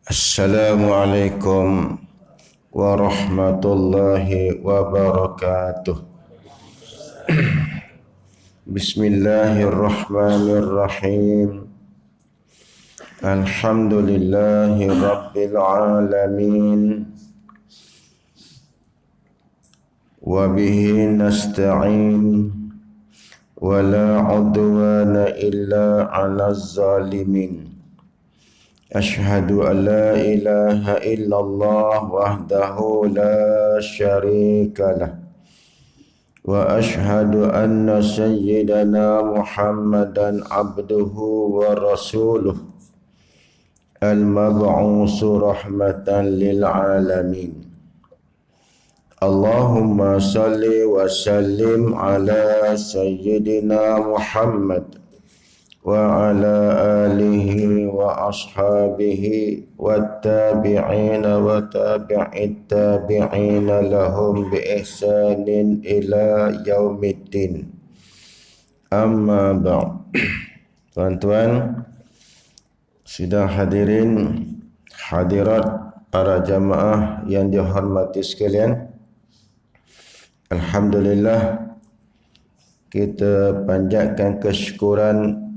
Assalamualaikum warahmatullahi wabarakatuh. Bismillahirrahmanirrahim. Alhamdulillahi rabbil alamin. Wa bihi nasta'in. Wa la udwana illa 'alaz zalimin. Ashhadu an la ilaha illallah wahdahu la syarika lah. Wa ashhadu anna sayyidana Muhammadan abduhu wa rasuluh. Al-mab'usu rahmatan lil alamin. Allahumma salli wa sallim ala sayyidina Muhammad wa ala alihi wa ashabihi wattabi'ina wa tabi'it tabi'ina lahum bi ihsanin ila yaumiddin. Amma ba'd. Tuan-tuan, sidang hadirin hadirat para jamaah yang dihormati sekalian, alhamdulillah kita panjatkan kesyukuran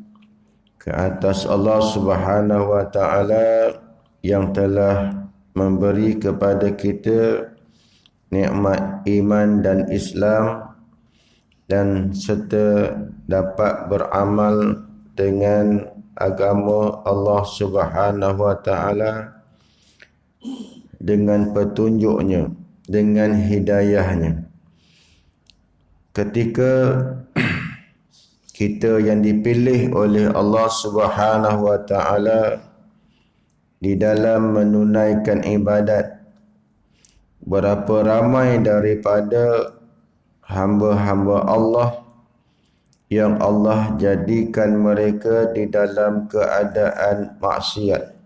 ke atas Allah Subhanahu wa taala yang telah memberi kepada kita nikmat iman dan Islam, dan serta dapat beramal dengan agama Allah Subhanahu wa taala dengan petunjuknya, dengan hidayahnya. Ketika kita yang dipilih oleh Allah Subhanahu wa taala di dalam menunaikan ibadat, berapa ramai daripada hamba-hamba Allah yang Allah jadikan mereka di dalam keadaan maksiat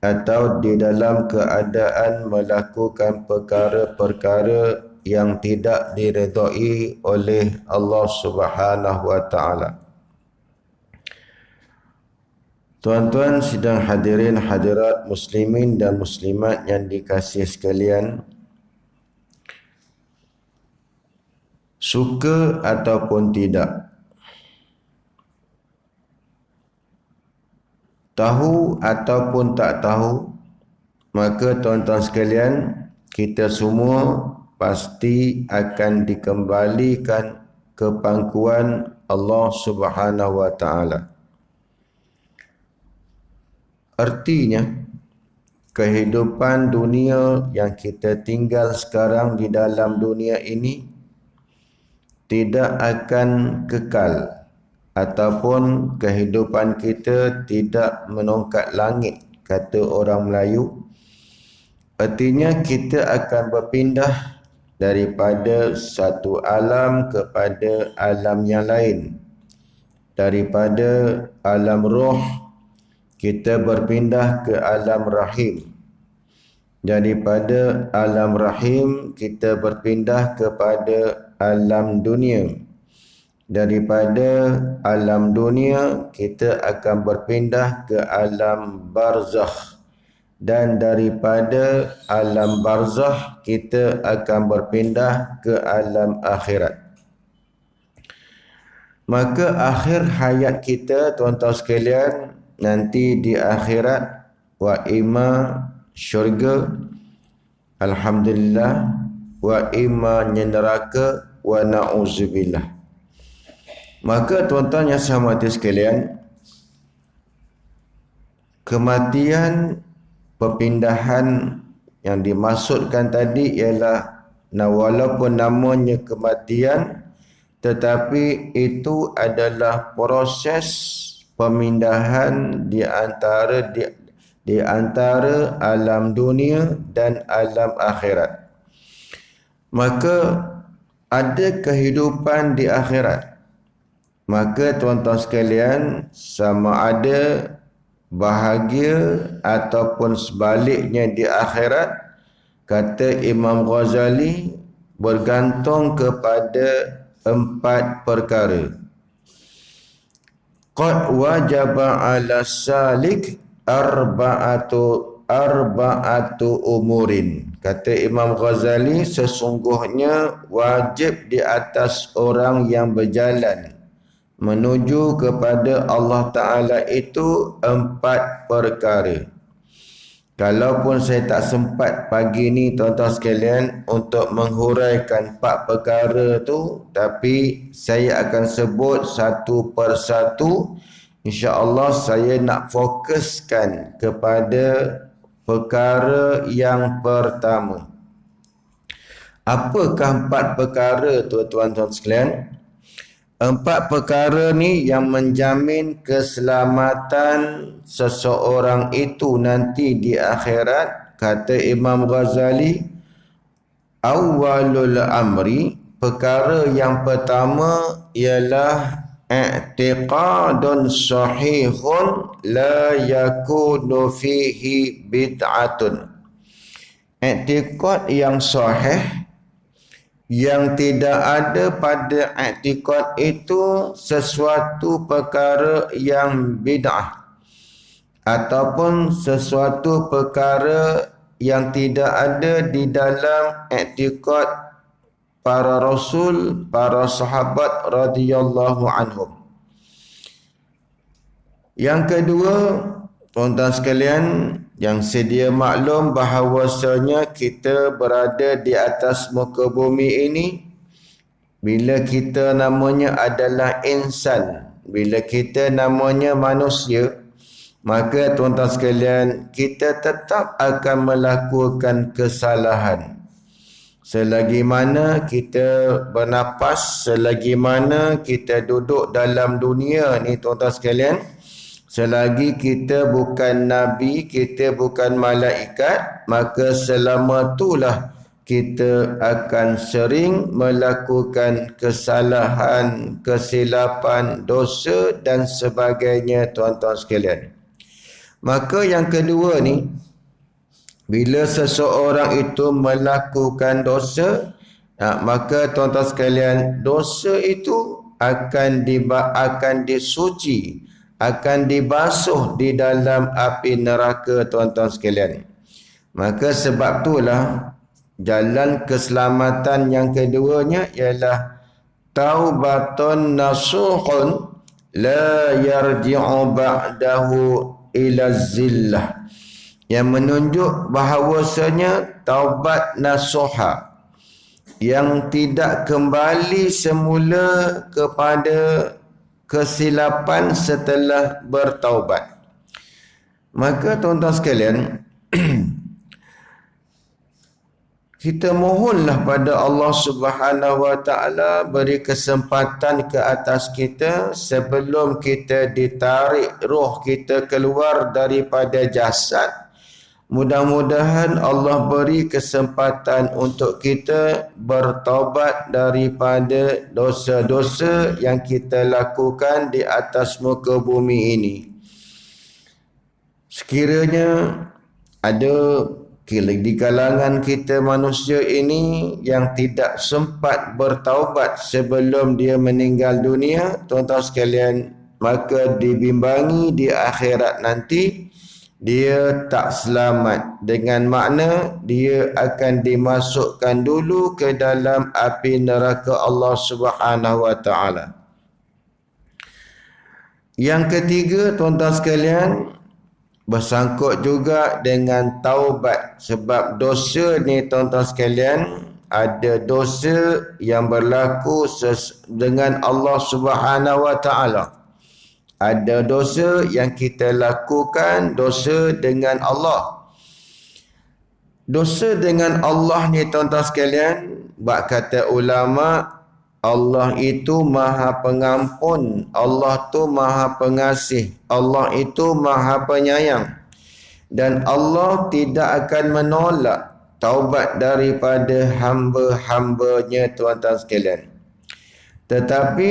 atau di dalam keadaan melakukan perkara-perkara yang tidak diredai oleh Allah Subhanahu wa taala. Tuan-tuan sidang hadirin hadirat muslimin dan muslimat yang dikasihi sekalian, suka ataupun tidak, tahu ataupun tak tahu, maka tuan-tuan sekalian, kita semua pasti akan dikembalikan ke pangkuan Allah Subhanahu wa taala. Artinya, kehidupan dunia yang kita tinggal sekarang di dalam dunia ini tidak akan kekal, ataupun kehidupan kita tidak menongkat langit, kata orang Melayu. Artinya kita akan berpindah daripada satu alam kepada alam yang lain. Daripada alam roh kita berpindah ke alam rahim. Daripada alam rahim kita berpindah kepada alam dunia. Daripada alam dunia kita akan berpindah ke alam barzakh. Dan daripada alam barzakh kita akan berpindah ke alam akhirat. Maka akhir hayat kita, tuan-tuan sekalian, nanti di akhirat, wa imma syurga, alhamdulillah, wa imma neraka, wa na'udzubillah. Maka tuan-tuan yang saya hormati sekalian, kematian, perpindahan yang dimaksudkan tadi ialah, walaupun namanya kematian, tetapi itu adalah proses pemindahan di antara alam dunia dan alam akhirat. Maka ada kehidupan di akhirat. Maka tuan-tuan sekalian, sama ada bahagia ataupun sebaliknya di akhirat, kata Imam Ghazali, bergantung kepada 4 perkara. Qad wajaba 'ala salik arba'atu umurin. Kata Imam Ghazali, sesungguhnya wajib di atas orang yang berjalan menuju kepada Allah Ta'ala itu 4 perkara. Kalaupun saya tak sempat pagi ni tuan-tuan sekalian untuk menghuraikan 4 perkara tu, tapi saya akan sebut satu persatu. InsyaAllah saya nak fokuskan kepada perkara yang pertama. Apakah 4 perkara tu tuan-tuan sekalian? 4 perkara ni yang menjamin keselamatan seseorang itu nanti di akhirat. Kata Imam Ghazali, awalul amri, perkara yang pertama ialah i'tiqadun sahihun la yakunu fihi bid'atun. I'tiqad yang sahih, yang tidak ada pada i'tiqad itu sesuatu perkara yang bid'ah ataupun sesuatu perkara yang tidak ada di dalam i'tiqad para rasul, para sahabat radhiyallahu anhum. Yang kedua, tuan-tuan sekalian, yang sedia maklum bahawasanya kita berada di atas muka bumi ini, bila kita namanya adalah insan, bila kita namanya manusia, maka tuan-tuan sekalian, kita tetap akan melakukan kesalahan. Selagi mana kita bernapas, selagi mana kita duduk dalam dunia ni tuan-tuan sekalian, selagi kita bukan Nabi, kita bukan malaikat, maka selama itulah kita akan sering melakukan kesalahan, kesilapan, dosa dan sebagainya tuan-tuan sekalian. Maka yang kedua ni, bila seseorang itu melakukan dosa, maka tuan-tuan sekalian, dosa itu akan disuci, akan dibasuh di dalam api neraka tuan-tuan sekalian. Maka sebab itulah jalan keselamatan yang keduanya ialah taubatun nasuhun la yarji'u ba'dahu ila zillah, yang menunjuk bahawasanya taubat nasuha yang tidak kembali semula kepada kesilapan setelah bertaubat. Maka tuan-tuan sekalian, kita mohonlah pada Allah Subhanahu wa taala beri kesempatan ke atas kita sebelum kita ditarik roh kita keluar daripada jasad. Mudah-mudahan Allah beri kesempatan untuk kita bertaubat daripada dosa-dosa yang kita lakukan di atas muka bumi ini. Sekiranya ada di kalangan kita manusia ini yang tidak sempat bertaubat sebelum dia meninggal dunia, tuan-tuan sekalian, maka dibimbangi di akhirat nanti dia tak selamat, dengan makna dia akan dimasukkan dulu ke dalam api neraka Allah Subhanahu wa taala. Yang ketiga tuan-tuan sekalian, bersangkut juga dengan taubat. Sebab dosa ni tuan-tuan sekalian, ada dosa yang berlaku dengan Allah Subhanahu wa taala. Ada dosa yang kita lakukan, dosa dengan Allah. Dosa dengan Allah ni tuan-tuan sekalian, bab kata ulama, Allah itu maha pengampun, Allah tu maha pengasih, Allah itu maha penyayang. Dan Allah tidak akan menolak taubat daripada hamba-hambanya tuan-tuan sekalian. Tetapi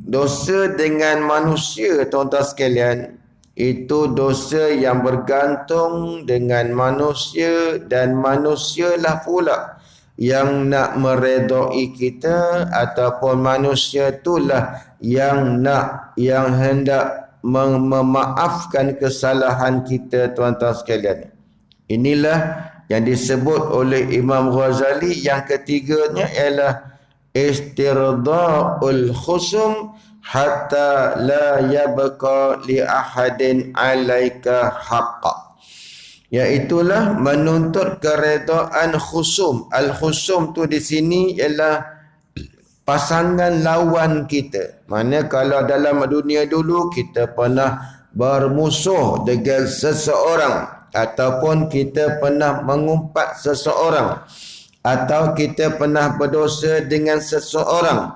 dosa dengan manusia tuan-tuan sekalian, itu dosa yang bergantung dengan manusia, dan manusialah pula yang nak meredai kita, ataupun manusia itulah yang hendak memaafkan kesalahan kita, tuan-tuan sekalian. Inilah yang disebut oleh Imam Ghazali. Yang ketiganya ialah istirda'ul khusum hatta la yabqa li ahadin alaika haqqa, iaitulah menuntut keredaan khusum. Al-khusum tu di sini ialah pasangan lawan kita. Mana kalau dalam dunia dulu kita pernah bermusuh dengan seseorang, ataupun kita pernah mengumpat seseorang, atau kita pernah berdosa dengan seseorang,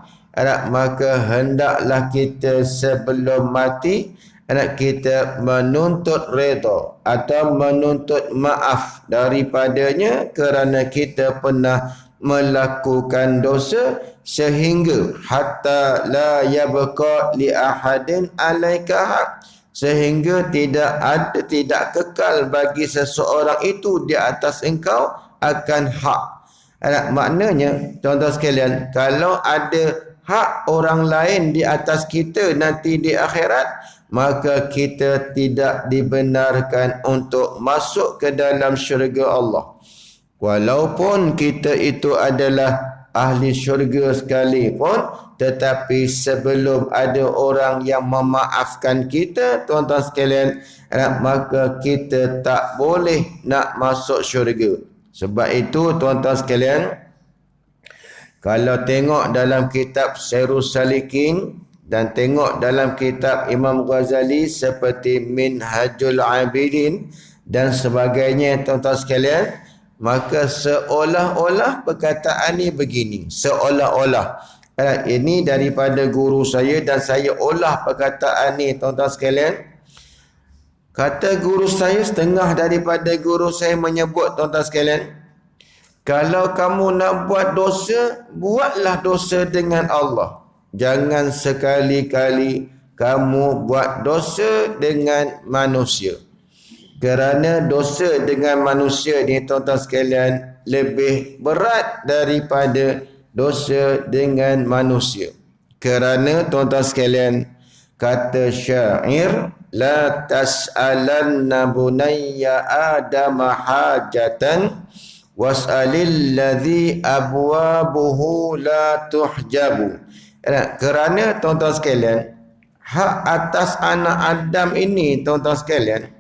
maka hendaklah kita sebelum mati kita menuntut redha atau menuntut maaf daripadanya kerana kita pernah melakukan dosa, sehingga hatta la yabqa li ahadin alaika haq, sehingga tidak kekal bagi seseorang itu di atas engkau akan hak. Maknanya tuan-tuan sekalian, kalau ada hak orang lain di atas kita nanti di akhirat, maka kita tidak dibenarkan untuk masuk ke dalam syurga Allah. Walaupun kita itu adalah ahli syurga sekalipun, tetapi sebelum ada orang yang memaafkan kita, tuan-tuan sekalian, maka kita tak boleh nak masuk syurga. Sebab itu tuan-tuan sekalian, kalau tengok dalam kitab Syairus Salikin dan tengok dalam kitab Imam Ghazali seperti Minhajul Abidin dan sebagainya, tuan-tuan sekalian, maka seolah-olah perkataan ni begini, seolah-olah. Ini daripada guru saya dan saya olah perkataan ni, tuan-tuan sekalian. Kata guru saya, setengah daripada guru saya menyebut, tuan-tuan sekalian, kalau kamu nak buat dosa, buatlah dosa dengan Allah. Jangan sekali-kali kamu buat dosa dengan manusia. Kerana dosa dengan manusia ni, tuan-tuan sekalian, lebih berat daripada dosa dengan manusia. Kerana tuan-tuan sekalian, kata syair, la tas'alanna bunayya adama hajatan was'alil ladzi abwabuhu la tuhjabu. Kerana tuan-tuan sekalian, hak atas anak Adam ini, tuan-tuan sekalian,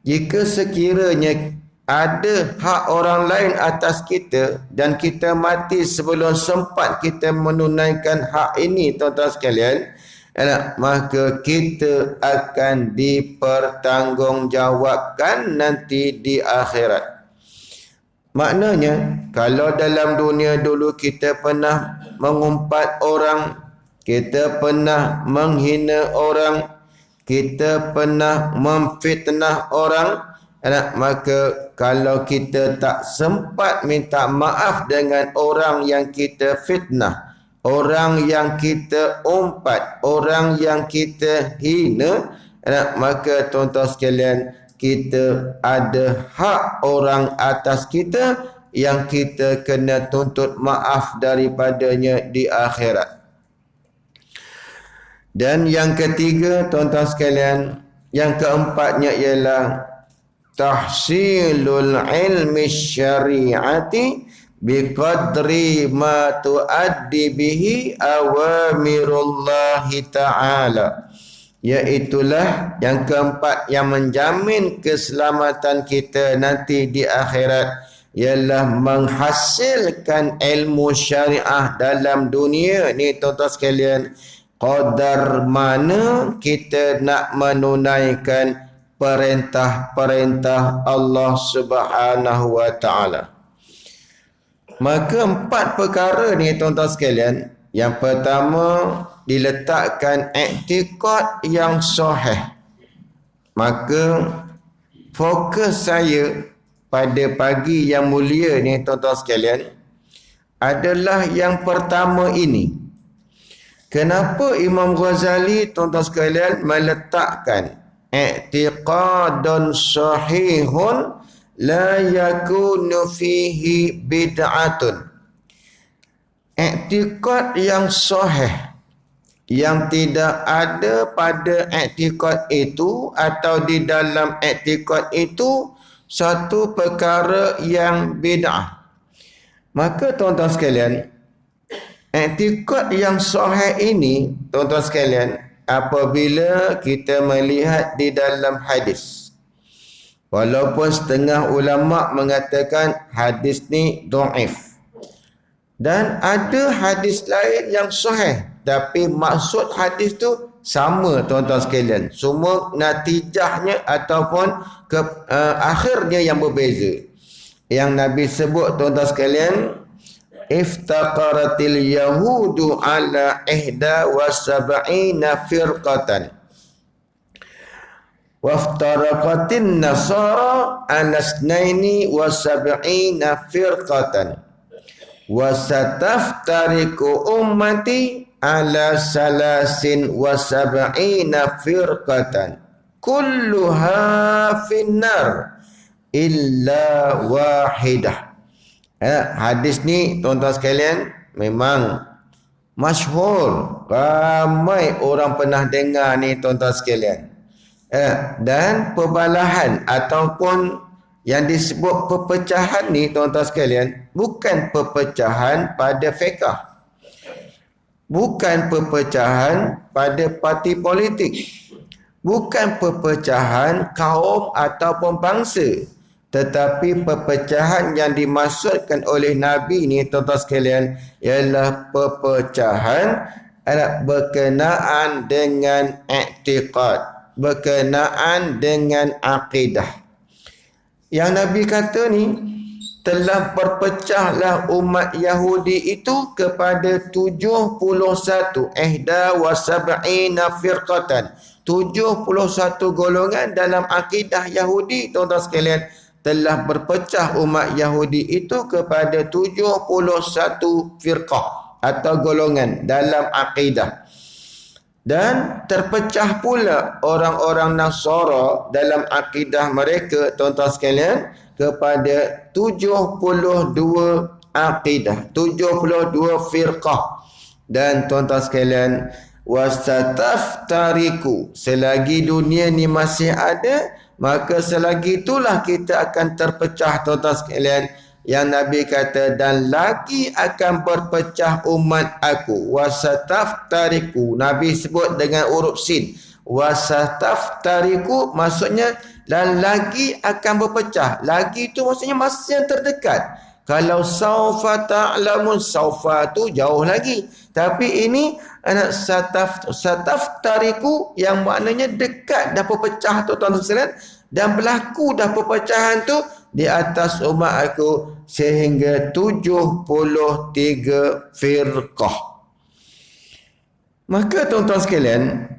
jika sekiranya ada hak orang lain atas kita dan kita mati sebelum sempat kita menunaikan hak ini, tuan-tuan sekalian, maka kita akan dipertanggungjawabkan nanti di akhirat. Maknanya, kalau dalam dunia dulu kita pernah mengumpat orang, kita pernah menghina orang, kita pernah memfitnah orang, maka kalau kita tak sempat minta maaf dengan orang yang kita fitnah, orang yang kita umpat, orang yang kita hina, maka tuan-tuan sekalian, kita ada hak orang atas kita yang kita kena tuntut maaf daripadanya di akhirat. Dan yang ketiga, tuan-tuan sekalian, yang keempatnya ialah tahsilul ilmi syari'ati biqadri ma tuaddi bihi awamirullahi ta'ala. Iaitulah yang keempat yang menjamin keselamatan kita nanti di akhirat, ialah menghasilkan ilmu syariah dalam dunia ni, tuan-tuan sekalian, qadar mana kita nak menunaikan perintah-perintah Allah Subhanahu wa taala. Maka empat perkara ni, tuan-tuan sekalian, yang pertama diletakkan i'tiqad yang sahih. Maka fokus saya pada pagi yang mulia ni, tuan-tuan sekalian, adalah yang pertama ini. Kenapa Imam Ghazali, tuan-tuan sekalian, meletakkan i'tiqadun sahihun la yakunu fihi bid'atun. I'tiqad yang sahih yang tidak ada pada i'tiqad itu atau di dalam i'tiqad itu satu perkara yang bid'ah. Maka tuan-tuan sekalian, i'tiqad yang sahih ini, tuan-tuan sekalian, apabila kita melihat di dalam hadis, walaupun setengah ulama mengatakan hadis ni dhaif, dan ada hadis lain yang sahih, tapi maksud hadis tu sama tuan-tuan sekalian. Semua natijahnya ataupun akhirnya yang berbeza. Yang Nabi sebut tuan-tuan sekalian, iftaqaratil yahudu ala ihda wa sab'ina firqatan waftaraqatin nasara ala snaini wa sab'ina firqatan wa sataftariku ummati ala salasin wa sab'ina firqatan kulluha finnar illa wahidah. Hadis ni tuan-tuan sekalian memang masyhur, ramai orang pernah dengar ni tuan-tuan sekalian. Dan perbalahan ataupun yang disebut perpecahan ni tuan-tuan sekalian bukan perpecahan pada fiqh, bukan perpecahan pada parti politik, bukan perpecahan kaum ataupun bangsa, tetapi perpecahan yang dimaksudkan oleh Nabi ni tuan-tuan sekalian ialah perpecahan berkenaan dengan i'tiqad, berkenaan dengan akidah. Yang Nabi kata ni, telah berpecahlah umat Yahudi itu kepada 71 ihda wa sab'ina firqatan, 71 golongan dalam akidah Yahudi tuan-tuan sekalian. Telah berpecah umat Yahudi itu kepada 71 firqah atau golongan dalam akidah. Dan terpecah pula orang-orang Nasara dalam akidah mereka tuan-tuan sekalian kepada 72 akidah, 72 firqah. Dan tuan-tuan sekalian, wasataftariku, selagi dunia ni masih ada, maka selagi itulah kita akan terpecah tuan-tuan sekalian. Yang Nabi kata, dan lagi akan berpecah umat aku. Wasataftariku, Nabi sebut dengan huruf sin. Wasataftariku maksudnya dan lagi akan berpecah. Lagi itu maksudnya masa yang terdekat. Kalau saufa ta'lamun, saufa tu jauh lagi. Tapi ini anak sataftariku yang maknanya dekat dah berpecah tu tuan-tuan sekalian. Dan berlaku dah perpecahan tu di atas umat aku sehingga 73 firqah. Maka tuan-tuan sekalian,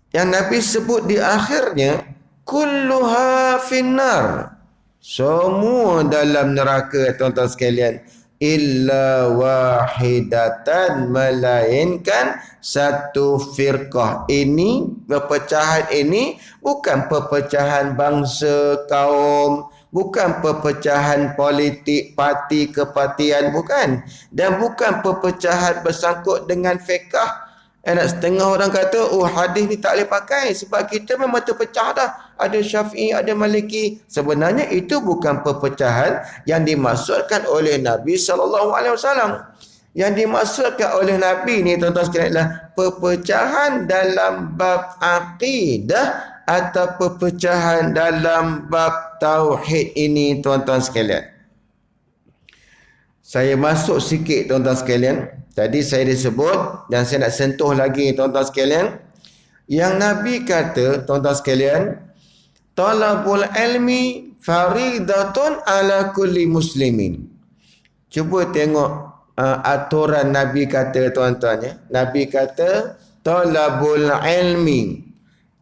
yang Nabi sebut di akhirnya kulluha finnar, semua dalam neraka tuan-tuan sekalian, illa wahidatan, melainkan satu firqah. Ini perpecahan ini bukan perpecahan bangsa, kaum, bukan perpecahan politik, parti, kepartian, bukan. Dan bukan perpecahan bersangkut dengan fiqh. Setengah orang kata, oh hadis ni tak boleh pakai sebab kita memang terpecah dah. Ada Syafi'i, ada Maliki. Sebenarnya itu bukan perpecahan yang dimaksudkan oleh Nabi SAW. Yang dimaksudkan oleh Nabi ni tuan-tuan sekalian adalah perpecahan dalam bab akidah atau perpecahan dalam bab tauhid ini tuan-tuan sekalian. Saya masuk sikit tuan-tuan sekalian. Tadi saya disebut dan saya nak sentuh lagi tuan-tuan sekalian. Yang Nabi kata tuan-tuan sekalian, talabul ilmi faridatun ala kulli muslimin. Cuba tengok aturan Nabi kata tuan-tuan ya. Nabi kata talabul ilmi,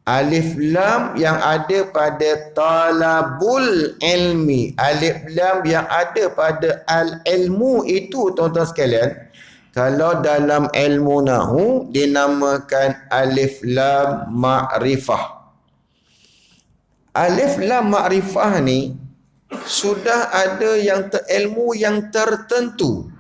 alif lam yang ada pada talabul ilmi, alif lam yang ada pada al-ilmu itu tuan-tuan sekalian, kalau dalam ilmu nahu dinamakan alif lam ma'rifah. Alif lam ma'rifah ni sudah ada yang ilmu yang tertentu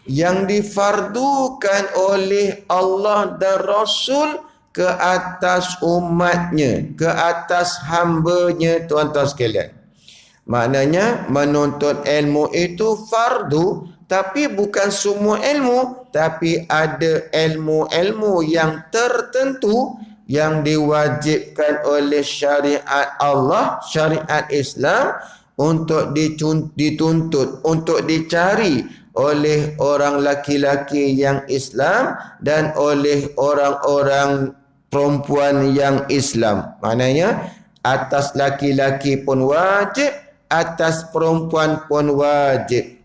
yang difardukan oleh Allah dan Rasul ke atas umatnya, ke atas hambanya, tuan-tuan sekalian. Maknanya menuntut ilmu itu fardu, tapi bukan semua ilmu, tapi ada ilmu-ilmu yang tertentu yang diwajibkan oleh syariat Allah, syariat Islam untuk dituntut, untuk dicari oleh orang laki-laki yang Islam dan oleh orang-orang perempuan yang Islam. Maknanya atas laki-laki pun wajib, atas perempuan pun wajib.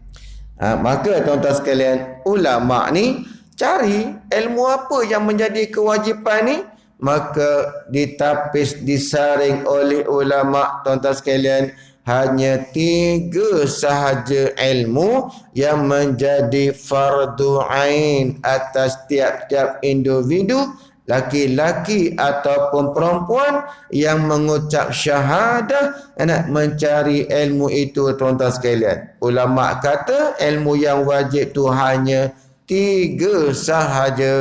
Maka tuan-tuan sekalian, ulama ni cari ilmu apa yang menjadi kewajipan ni, maka ditapis, disaring oleh ulama, tuan-tuan sekalian, hanya 3 sahaja ilmu yang menjadi fardu ain atas tiap-tiap individu, laki-laki ataupun perempuan yang mengucap syahadah nak mencari ilmu itu, tuan-tuan sekalian. Ulama kata ilmu yang wajib tu hanya 3 sahaja.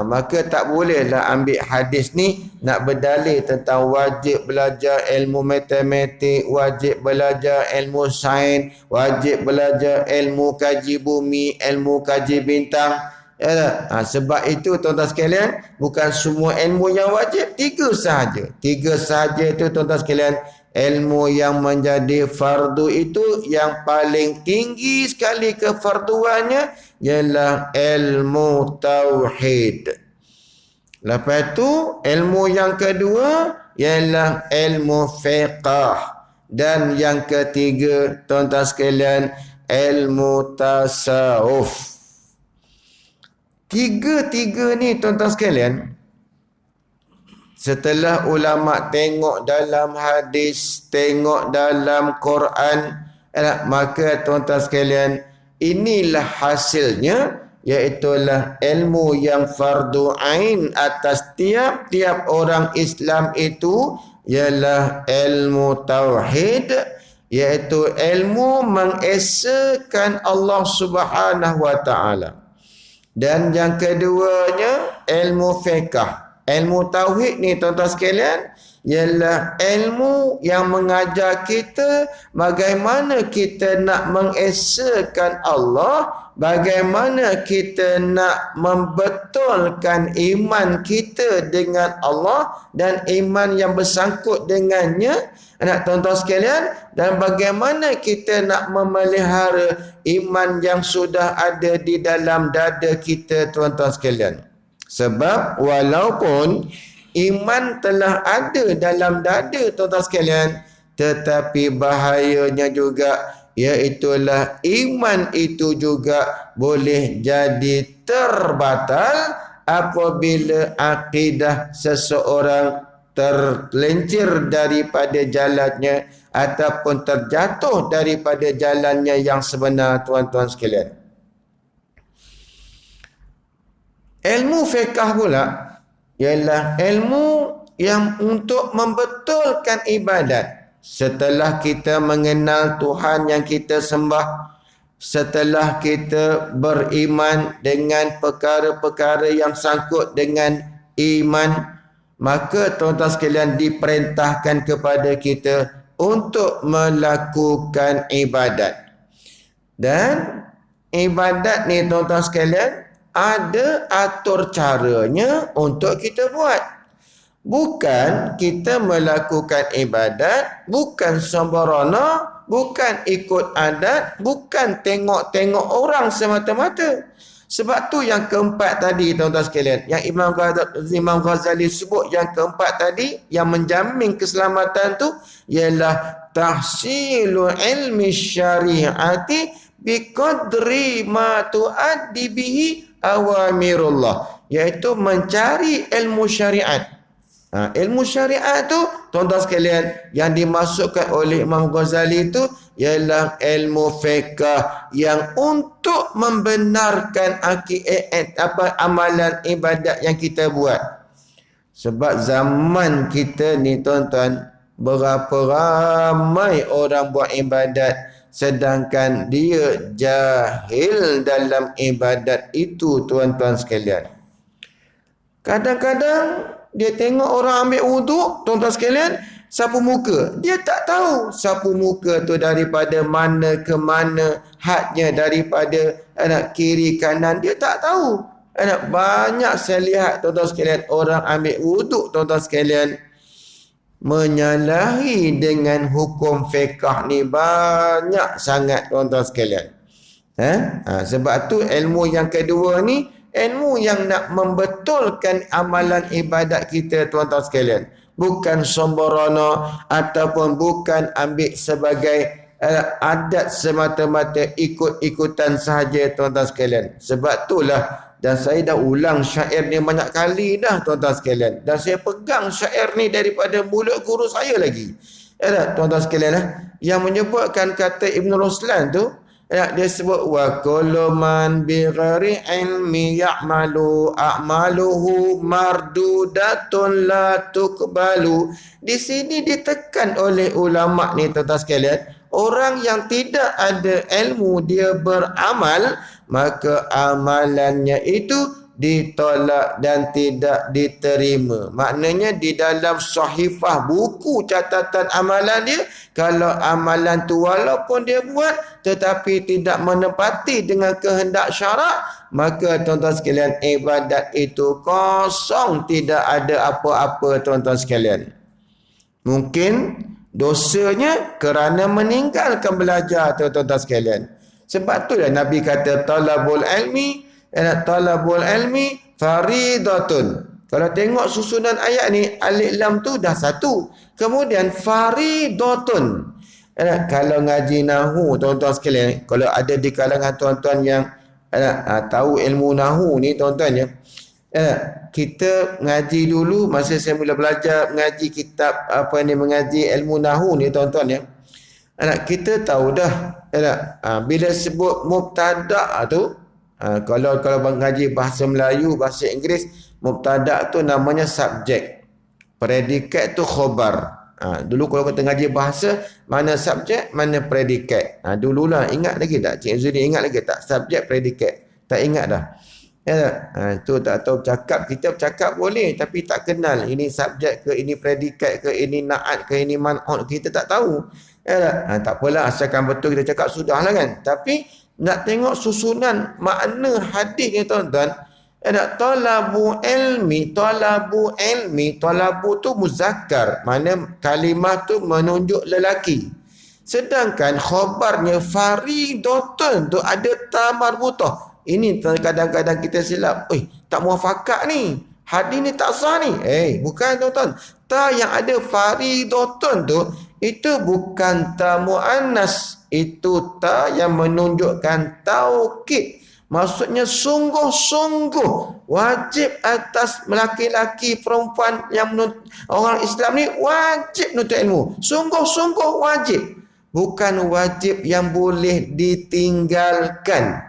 Maka tak bolehlah ambil hadis ni nak berdalil tentang wajib belajar ilmu matematik, wajib belajar ilmu sains, wajib belajar ilmu kaji bumi, ilmu kaji bintang. Sebab itu tuan-tuan sekalian, bukan semua ilmu yang wajib, 3 sahaja. 3 sahaja itu tuan-tuan sekalian, ilmu yang menjadi fardu itu yang paling tinggi sekali kefarduannya ialah ilmu tauhid. Lepas tu ilmu yang kedua ialah ilmu fiqh, dan yang ketiga tuan-tuan sekalian ilmu tasawuf. Tiga-tiga ni tuan-tuan sekalian, setelah ulama tengok dalam hadis, tengok dalam Quran, maka tuan-tuan sekalian, inilah hasilnya, iaitulah ilmu yang fardu ain atas tiap-tiap orang Islam itu ialah ilmu tauhid, iaitu ilmu mengesakan Allah Subhanahu wa taala. Dan yang keduanya ilmu fiqh. Ilmu tauhid ni tuan-tuan sekalian ialah ilmu yang mengajar kita bagaimana kita nak mengesakan Allah, bagaimana kita nak membetulkan iman kita dengan Allah dan iman yang bersangkut dengannya, anak tuan-tuan sekalian, dan bagaimana kita nak memelihara iman yang sudah ada di dalam dada kita, tuan-tuan sekalian. Sebab walaupun iman telah ada dalam dada, tuan-tuan sekalian, tetapi bahayanya juga, iaitulah iman itu juga boleh jadi terbatal apabila akidah seseorang tergelincir daripada jalannya ataupun terjatuh daripada jalannya yang sebenar, tuan-tuan sekalian. Ilmu fiqh pula ialah ilmu yang untuk membetulkan ibadat. Setelah kita mengenal Tuhan yang kita sembah, setelah kita beriman dengan perkara-perkara yang sangkut dengan iman, maka tuan-tuan sekalian diperintahkan kepada kita untuk melakukan ibadat. Dan ibadat ni tuan-tuan sekalian ada atur caranya untuk kita buat. Bukan kita melakukan ibadat, bukan sembarana, bukan ikut adat, bukan tengok-tengok orang semata-mata. Sebab tu yang keempat tadi, tuan-tuan sekalian, yang Imam Ghazali sebut, yang keempat tadi yang menjamin keselamatan tu ialah tahsilu ilmi syariati biqadri ma tuaddi bihi awamirullah, iaitu mencari ilmu syariat. Ilmu syariat tu, tuan-tuan sekalian, yang dimasukkan oleh Imam Ghazali itu ialah ilmu fiqh yang untuk membenarkan amalan ibadat yang kita buat. Sebab zaman kita ni, tuan-tuan, berapa ramai orang buat ibadat, sedangkan dia jahil dalam ibadat itu, tuan-tuan sekalian. Kadang-kadang dia tengok orang ambil wuduk, tuan-tuan sekalian, sapu muka. Dia tak tahu sapu muka tu daripada mana ke mana, hadnya daripada kiri kanan. Dia tak tahu. Banyak saya lihat, tuan-tuan sekalian, orang ambil wuduk, tuan-tuan sekalian, menyalahi dengan hukum fiqh ni banyak sangat, tuan-tuan sekalian. Sebab tu ilmu yang kedua ni, ilmu yang nak membetulkan amalan ibadat kita, tuan-tuan sekalian. Bukan somborono ataupun bukan ambil sebagai adat semata-mata, ikut-ikutan sahaja, tuan-tuan sekalian. Sebab itulah, dan saya dah ulang syair ni banyak kali dah, tuan-tuan sekalian. Dan saya pegang syair ni daripada mulut guru saya lagi. Tuan-tuan sekalian, yang menyebutkan kata Ibn Ruslan tu, dia sebut wa kullu man bi ghairi ilmi ya'malu a'maluhu mardudatun la tuqbalu. Di sini ditekan oleh ulama ni, tuan-tuan sekalian, orang yang tidak ada ilmu dia beramal, maka amalannya itu ditolak dan tidak diterima. Maknanya di dalam sahifah buku catatan amalan dia, kalau amalan tu walaupun dia buat tetapi tidak menepati dengan kehendak syarak, maka tuan-tuan sekalian, ibadat itu kosong, tidak ada apa-apa, tuan-tuan sekalian. Mungkin dosanya kerana meninggalkan belajar, tuan-tuan sekalian. Sebab tu lah Nabi kata talabul ilmi faridatun. Kalau tengok susunan ayat ni, alif lam tu dah satu. Kemudian faridatun. Kalau ngaji nahu, tuan-tuan sekalian, kalau ada di kalangan tuan-tuan yang tahu ilmu nahu ni, tuan-tuan ya, kita ngaji dulu, masa saya mula belajar mengaji kitab mengaji ilmu nahu ni, tuan-tuan ya, kita tahu dah bila sebut mubtada' tu, kalau mengaji bahasa Melayu, bahasa Inggeris, mubtada' tu namanya subjek, predikat tu khobar. Dulu kalau kita ngaji bahasa, mana subjek, mana predikat. Dululah, ingat lagi tak? Cik Zudi ingat lagi tak? Subjek, predikat. Tak ingat dah. Tu tak tahu cakap, kita bercakap boleh, tapi tak kenal ini subjek ke, ini predikat ke, ini naat ke, ini man'ut, kita tak tahu. Tak apalah, asalkan betul kita cakap sudahlah kan. Tapi nak tengok susunan makna hadis ni, tuan-tuan. Talabu ilmi, talabu tu muzakkar, mana kalimah tu menunjuk lelaki. Sedangkan khabarnya faridatun tu ada ta marbutah. Ini kadang-kadang kita silap. Tak muafakat ni. Hadis ni tak sah ni. Bukan, tuan-tuan. Ta yang ada faridatun tu, itu bukan ta muannas. Itu ta yang menunjukkan taukid. Maksudnya sungguh-sungguh wajib atas lelaki-lelaki, perempuan yang orang Islam ni wajib menuntut ilmu. Sungguh-sungguh wajib. Bukan wajib yang boleh ditinggalkan.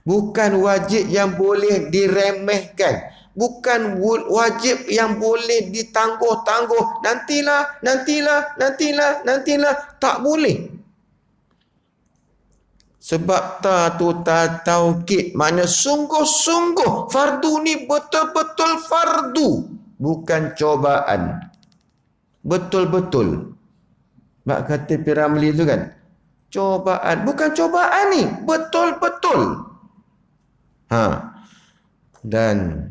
Bukan wajib yang boleh diremehkan. Bukan wajib yang boleh ditangguh-tangguh. Nantilah. Tak boleh. Sebab ta tu ta taukid, makna sungguh-sungguh. Fardu ni betul-betul fardu, bukan cobaan. Betul-betul. Mak kata Piramli tu kan, cobaan, bukan cobaan ni, betul-betul. Dan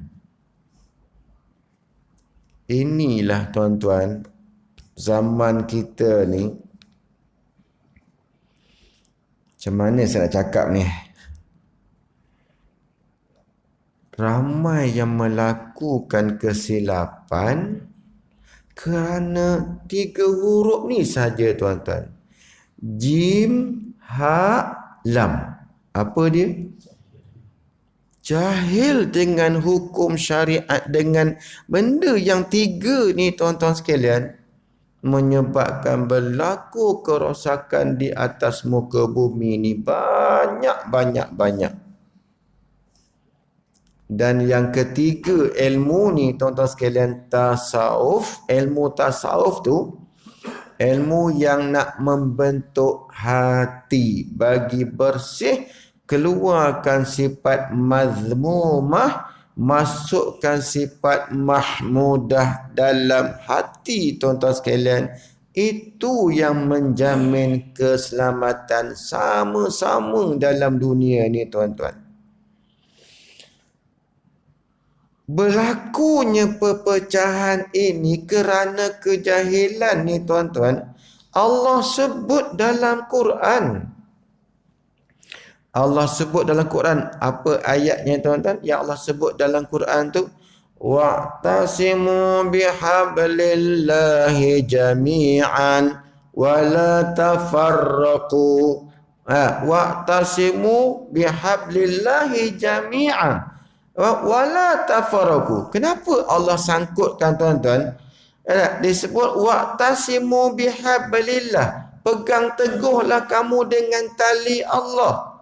inilah, tuan-tuan, zaman kita ni, macam mana saya nak cakap ni, ramai yang melakukan kesilapan kerana 3 huruf ni saja, tuan-tuan. Jim, ha, lam. Apa dia? Jahil dengan hukum syariat, dengan benda yang 3 ni, tuan-tuan sekalian, menyebabkan berlaku kerosakan di atas muka bumi ni banyak. Dan yang ketiga, ilmu ni, tuan-tuan sekalian, tasawuf. Ilmu tasawuf tu, Ilmu yang nak membentuk hati bagi bersih, keluarkan sifat mazmumah, masukkan sifat mahmudah dalam hati tuan-tuan sekalian. Itu yang menjamin keselamatan sama-sama dalam dunia ni tuan-tuan. Berlakunya perpecahan ini kerana kejahilan ni tuan-tuan. Allah sebut dalam Quran. Allah sebut dalam Quran. Apa ayatnya tuan-tuan? Yang Allah sebut dalam Quran tu, wa'tasimu bihablillahi jami'an wa la tafarraqu. Wa'tasimu bihablillahi jami'an wa la tafarraqu. Kenapa Allah sangkutkan tuan-tuan? Disebut wa'tasimu bihablillah. Pegang teguhlah kamu dengan tali Allah.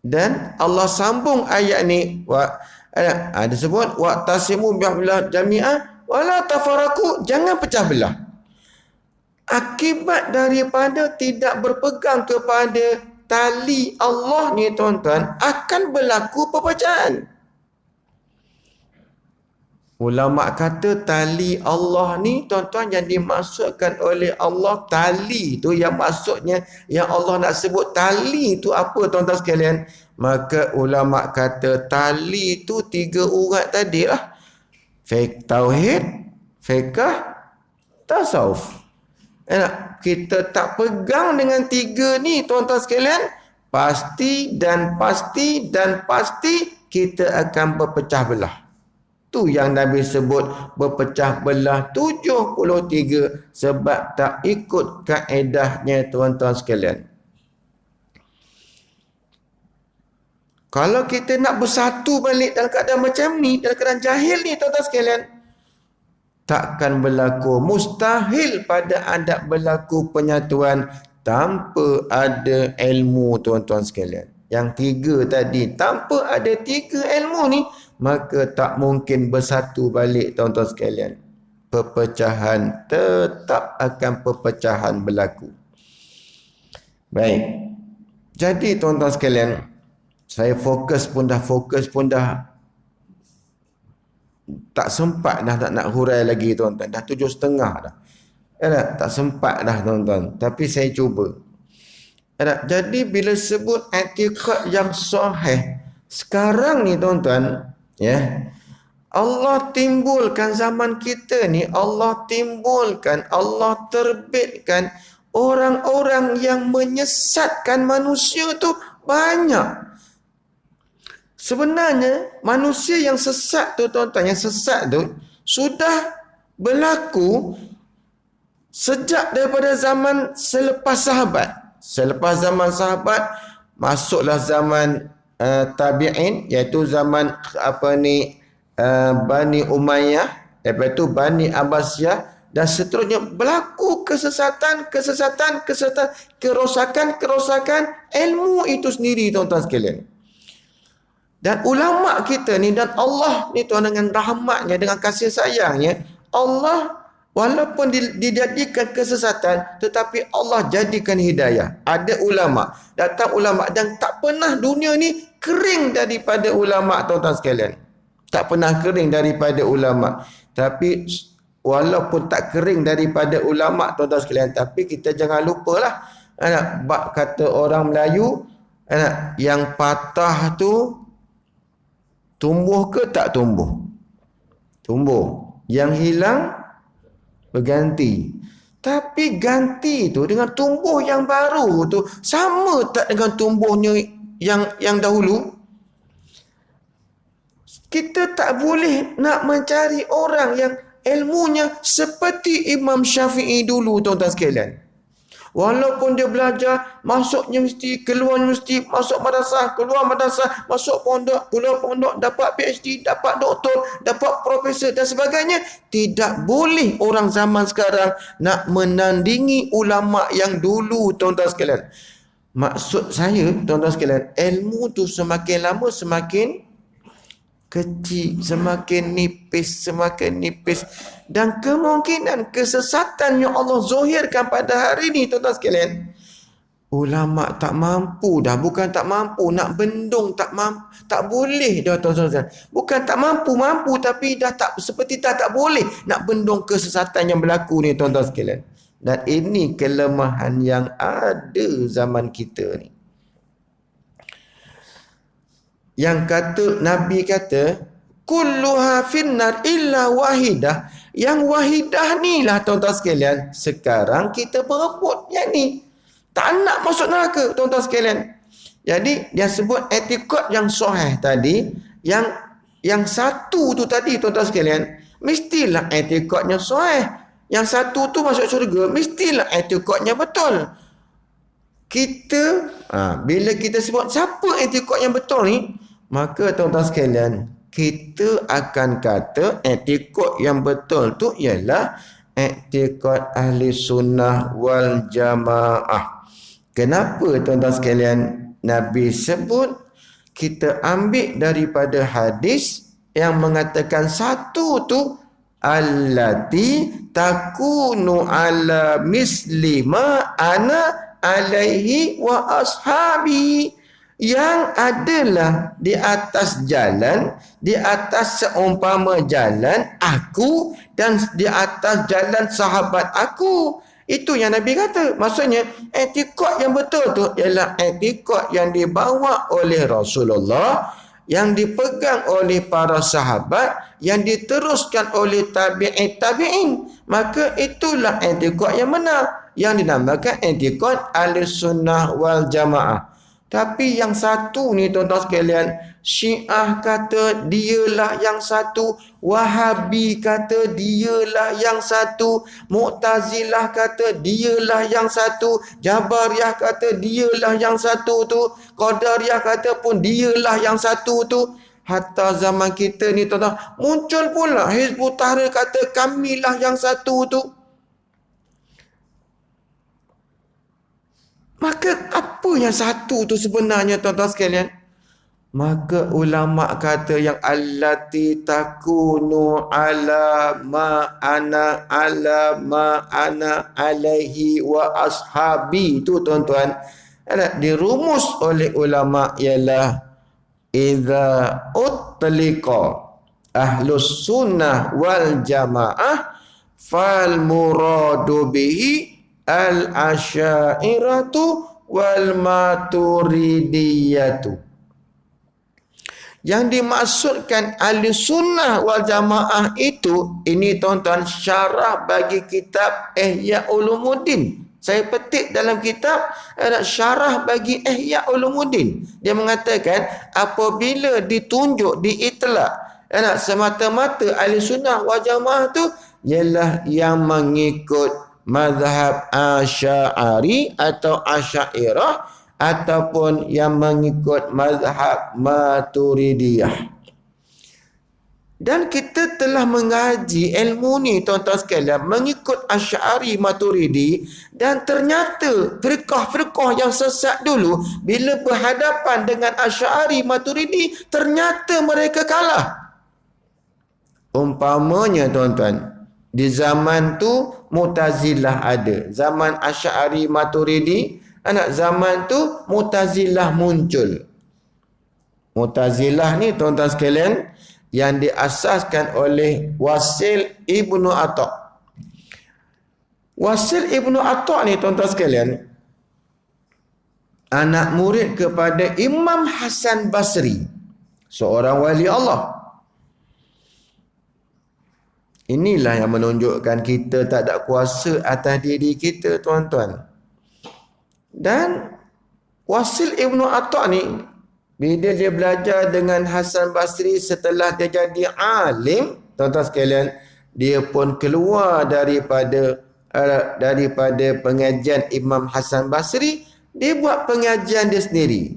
Dan Allah sambung ayat ni, disebut wa'tasimu bihablillah jami'an wa la tafarraqu, jangan pecah belah. Akibat daripada tidak berpegang kepada tali Allah ni tuan-tuan, akan berlaku perpecahan. Ulama kata tali Allah ni tuan-tuan, yang dimaksudkan oleh Allah tali tu, yang maksudnya yang Allah nak sebut tali tu apa tuan-tuan sekalian? Maka ulama kata tali tu 3 urat tadi lah. Tauhid, fiqh, tasawuf. Kita tak pegang dengan 3 ni tuan-tuan sekalian, pasti dan pasti dan pasti kita akan berpecah belah. Tu yang Nabi sebut berpecah belah 73 sebab tak ikut kaedahnya tuan-tuan sekalian. Kalau kita nak bersatu balik dalam keadaan macam ni, dalam keadaan jahil ni tuan-tuan sekalian, takkan berlaku. Mustahil pada adab berlaku penyatuan tanpa ada ilmu tuan-tuan sekalian. Yang 3 tadi, tanpa ada 3 ilmu ni, maka tak mungkin bersatu balik tuan-tuan sekalian. Perpecahan, tetap akan perpecahan berlaku. Baik. Jadi tuan-tuan sekalian, saya fokus pun dah tak sempat dah nak hurai lagi tuan-tuan. Dah 7.30 dah. Tak sempat dah tuan-tuan. Tapi saya cuba. Jadi bila sebut i'tiqad yang sahih, sekarang ni tuan-tuan, ya, Allah timbulkan zaman kita ni, Allah timbulkan, Allah terbitkan orang-orang yang menyesatkan manusia tu banyak. Sebenarnya manusia yang sesat tu tuan-tuan, yang sesat tu sudah berlaku sejak daripada zaman selepas sahabat. Selepas zaman sahabat, masuklah zaman tabi'in, iaitu zaman Bani Umayyah, lepas itu Bani Abbasiyah, dan seterusnya berlaku kesesatan, kerosakan ilmu itu sendiri tuan-tuan sekalian. Dan ulama kita ni, dan Allah ni tuan, dengan rahmatnya, dengan kasih sayangnya, Allah walaupun dijadikan kesesatan, tetapi Allah jadikan hidayah. Ada ulama, datang ulama, dan tak pernah dunia ni kering daripada ulama tuan-tuan sekalian. Tak pernah kering daripada ulama. Tapi walaupun tak kering daripada ulama tuan-tuan sekalian, tapi kita jangan lupalah, bab kata orang Melayu, yang patah tu tumbuh ke tak tumbuh? Tumbuh. Yang hilang berganti. Tapi ganti tu dengan tumbuh yang baru tu sama tak dengan tumbuhnya yang dahulu? Kita tak boleh nak mencari orang yang ilmunya seperti Imam Syafi'i dulu tuan-tuan sekalian. Walaupun dia belajar, masuk universiti, keluar universiti, masuk madrasah, keluar madrasah, masuk pondok, keluar pondok, dapat PhD, dapat doktor, dapat profesor dan sebagainya. Tidak boleh orang zaman sekarang nak menandingi ulama yang dulu tuan-tuan sekalian. Maksud saya tuan-tuan sekalian, ilmu tu semakin lama semakin kecil, semakin nipis, dan kemungkinan kesesatan yang Allah zahirkan pada hari ini, tuan-tuan sekalian, ulama tak mampu dah, bukan tak mampu, nak bendung tak mampu, tak boleh dah, tuan-tuan sekalian. Bukan tak mampu, tapi dah tak, seperti tak boleh nak bendung kesesatan yang berlaku ni, tuan-tuan sekalian. Dan ini kelemahan yang ada zaman kita ni. Yang kata, Nabi kata, kulluha finnar illa wahidah. Yang wahidah ni lah, tuan-tuan sekalian, sekarang kita berebut yang ni. Tak nak masuk neraka, tuan-tuan sekalian. Jadi, dia sebut etikot yang sahih tadi, yang satu tu tadi, tuan-tuan sekalian, mestilah etikotnya sahih. Yang satu tu masuk syurga, mestilah etikotnya betul. Kita, bila kita sebut siapa etikot yang betul ni, maka tuan-tuan sekalian, kita akan kata etikot yang betul tu ialah etikot ahli sunnah wal jamaah. Kenapa tuan-tuan sekalian Nabi sebut? Kita ambil daripada hadis yang mengatakan satu tu allati takunu ala mislima ana alaihi wa ashabi, yang adalah di atas jalan, di atas seumpama jalan aku dan di atas jalan sahabat aku. Itu yang Nabi kata. Maksudnya etikot yang betul tu ialah etikot yang dibawa oleh Rasulullah, yang dipegang oleh para sahabat, yang diteruskan oleh tabi'in. Maka itulah etikot yang benar, yang dinamakan etikot Ahlussunnah wal Jamaah. Tapi yang satu ni, tuan-tuan sekalian, Syiah kata dialah yang satu, Wahabi kata dialah yang satu, Mu'tazilah kata dialah yang satu, Jabariyah kata dialah yang satu tu, Qadariyah kata pun dialah yang satu tu. Hatta zaman kita ni, tuan-tuan, muncul pula Hizbut Tahrir kata kamilah yang satu tu. Maka apa yang satu tu sebenarnya, tuan-tuan sekalian? Maka ulama kata yang allati takunu ala ma ana alaihi wa ashabi tu, tuan-tuan, dirumus oleh ulama ialah idza utliqa ahlus sunnah wal jamaah fal muradu bihi al-asy'ariyatu wal maturidiyatu. Yang dimaksudkan ahli sunnah wal jamaah itu, ini tuan-tuan syarah bagi kitab Ihya Ulumuddin. Saya petik dalam kitab, ada syarah bagi Ihya Ulumuddin. Dia mengatakan apabila ditunjuk, diitlak, semata-mata ahli sunnah wal jamaah tu ialah yang mengikut mazhab Asy'ari atau Asy'ariyah, ataupun yang mengikut mazhab Maturidiyah. Dan kita telah mengaji ilmu ni, tuan-tuan sekalian, mengikut Asy'ari Maturidi, dan ternyata firqah-firqah yang sesat dulu bila berhadapan dengan Asy'ari Maturidi, ternyata mereka kalah. Umpamanya, tuan-tuan, di zaman tu Mu'tazilah ada, zaman Asy'ari Maturidi, zaman tu Mu'tazilah muncul. Mu'tazilah ni, tuan-tuan sekalian, yang diasaskan oleh Wasil Ibnu Atha. Wasil Ibnu Atha ni, tuan-tuan sekalian, anak murid kepada Imam Hasan Basri, seorang wali Allah. Inilah yang menunjukkan kita tak ada kuasa atas diri kita, tuan-tuan. Dan Wasil Ibnu Atha ni, bila dia belajar dengan Hasan Basri, setelah dia jadi alim, tuan-tuan sekalian, dia pun keluar daripada pengajian Imam Hasan Basri. Dia buat pengajian dia sendiri.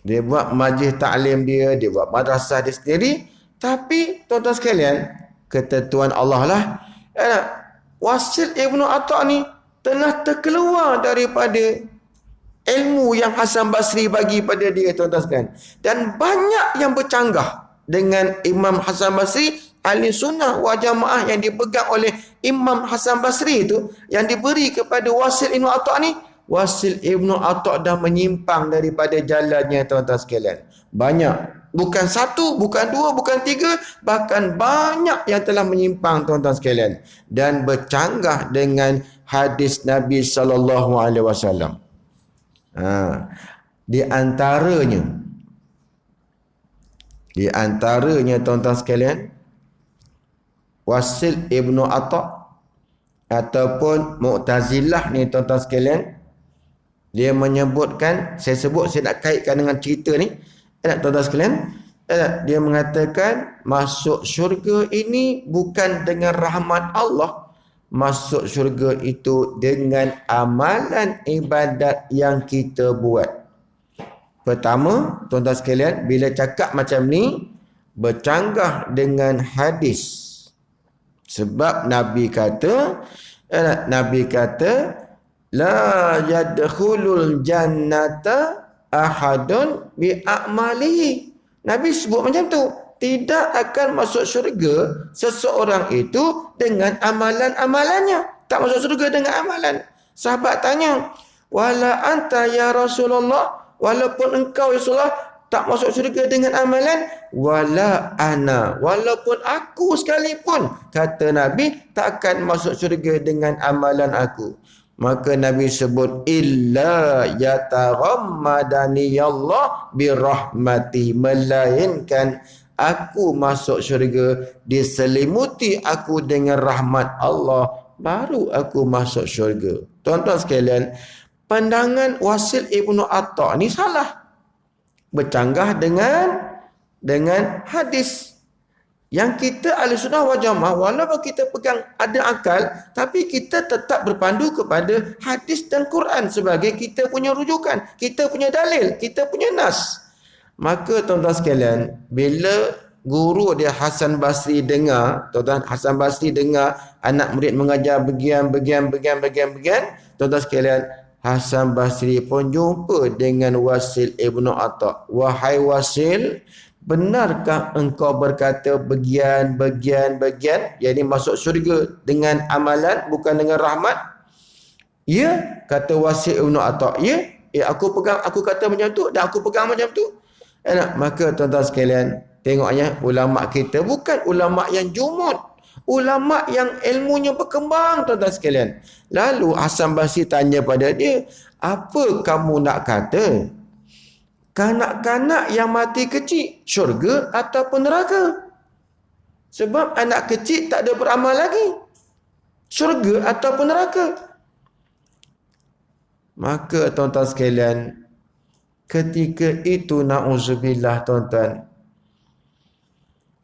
Dia buat majlis ta'lim dia buat madrasah dia sendiri. Tapi tuan-tuan sekalian, ketentuan Allah lah, Wasil Ibnu Atha ni telah terkeluar daripada ilmu yang Hasan Basri bagi pada dia, tuan-tuan sekalian. Dan banyak yang bercanggah dengan Imam Hasan Basri. Ahli sunnah wal jamaah yang dipegang oleh Imam Hasan Basri itu, yang diberi kepada Wasil Ibn Atta' ni, Wasil Ibn Atta' dah menyimpang daripada jalannya, tuan-tuan sekalian. Banyak. Bukan satu, bukan dua, bukan tiga, bahkan banyak yang telah menyimpang, tuan-tuan sekalian, dan bercanggah dengan hadis Nabi sallallahu alaihi wasallam. Di antaranya tuan-tuan sekalian, Wasil Ibn Atta' ataupun Mu'tazilah ni, tuan-tuan sekalian, dia menyebutkan, saya nak kaitkan dengan cerita ni, tuan-tuan sekalian, dia mengatakan masuk syurga ini bukan dengan rahmat Allah. Masuk syurga itu dengan amalan ibadat yang kita buat. Pertama, tuan-tuan sekalian, bila cakap macam ni, bercanggah dengan hadis. Sebab Nabi kata, la yadkhulul jannata ahadun bi'amalihi. Nabi sebut macam tu. Tidak akan masuk syurga seseorang itu dengan amalan-amalannya. Tak masuk syurga dengan amalan. Sahabat tanya, wala anta ya Rasulullah, walaupun engkau ya Rasulullah tak masuk syurga dengan amalan, wala ana, walaupun aku sekalipun, kata Nabi, tak akan masuk syurga dengan amalan aku. Maka Nabi sebut, illa yataghammadani Allah birahmati, melainkan aku masuk syurga diselimuti aku dengan rahmat Allah, baru aku masuk syurga. Tuan-tuan sekalian, pandangan Wasil Ibn Atta' ni salah. Bercanggah dengan hadis. Yang kita ahli sunnah wal jamaah, walaupun kita pegang ada akal, tapi kita tetap berpandu kepada hadis dan Quran sebagai kita punya rujukan, kita punya dalil, kita punya nas. Maka tuan-tuan sekalian, bila guru dia Hasan Basri dengar, tuan-tuan, Hasan Basri dengar anak murid mengajar bagian, tuan-tuan sekalian, Hasan Basri pun jumpa dengan Wasil Ibn Atta'. Wahai Wasil, benarkah engkau berkata bagian, yakni masuk syurga dengan amalan bukan dengan rahmat? Ya, kata Wasil Ibn Atta'. Ya, aku kata macam tu dan aku pegang macam tu. Maka tuan-tuan sekalian, tengoknya ulama kita bukan ulama yang jumud, ulama yang ilmunya berkembang, tuan-tuan sekalian. Lalu Hasan Basri tanya pada dia, apa kamu nak kata? Kanak-kanak yang mati kecil, syurga ataupun neraka? Sebab anak kecil tak ada beramal lagi. Syurga ataupun neraka? Maka tuan-tuan sekalian, ketika itu na'udzubillah tuan-tuan,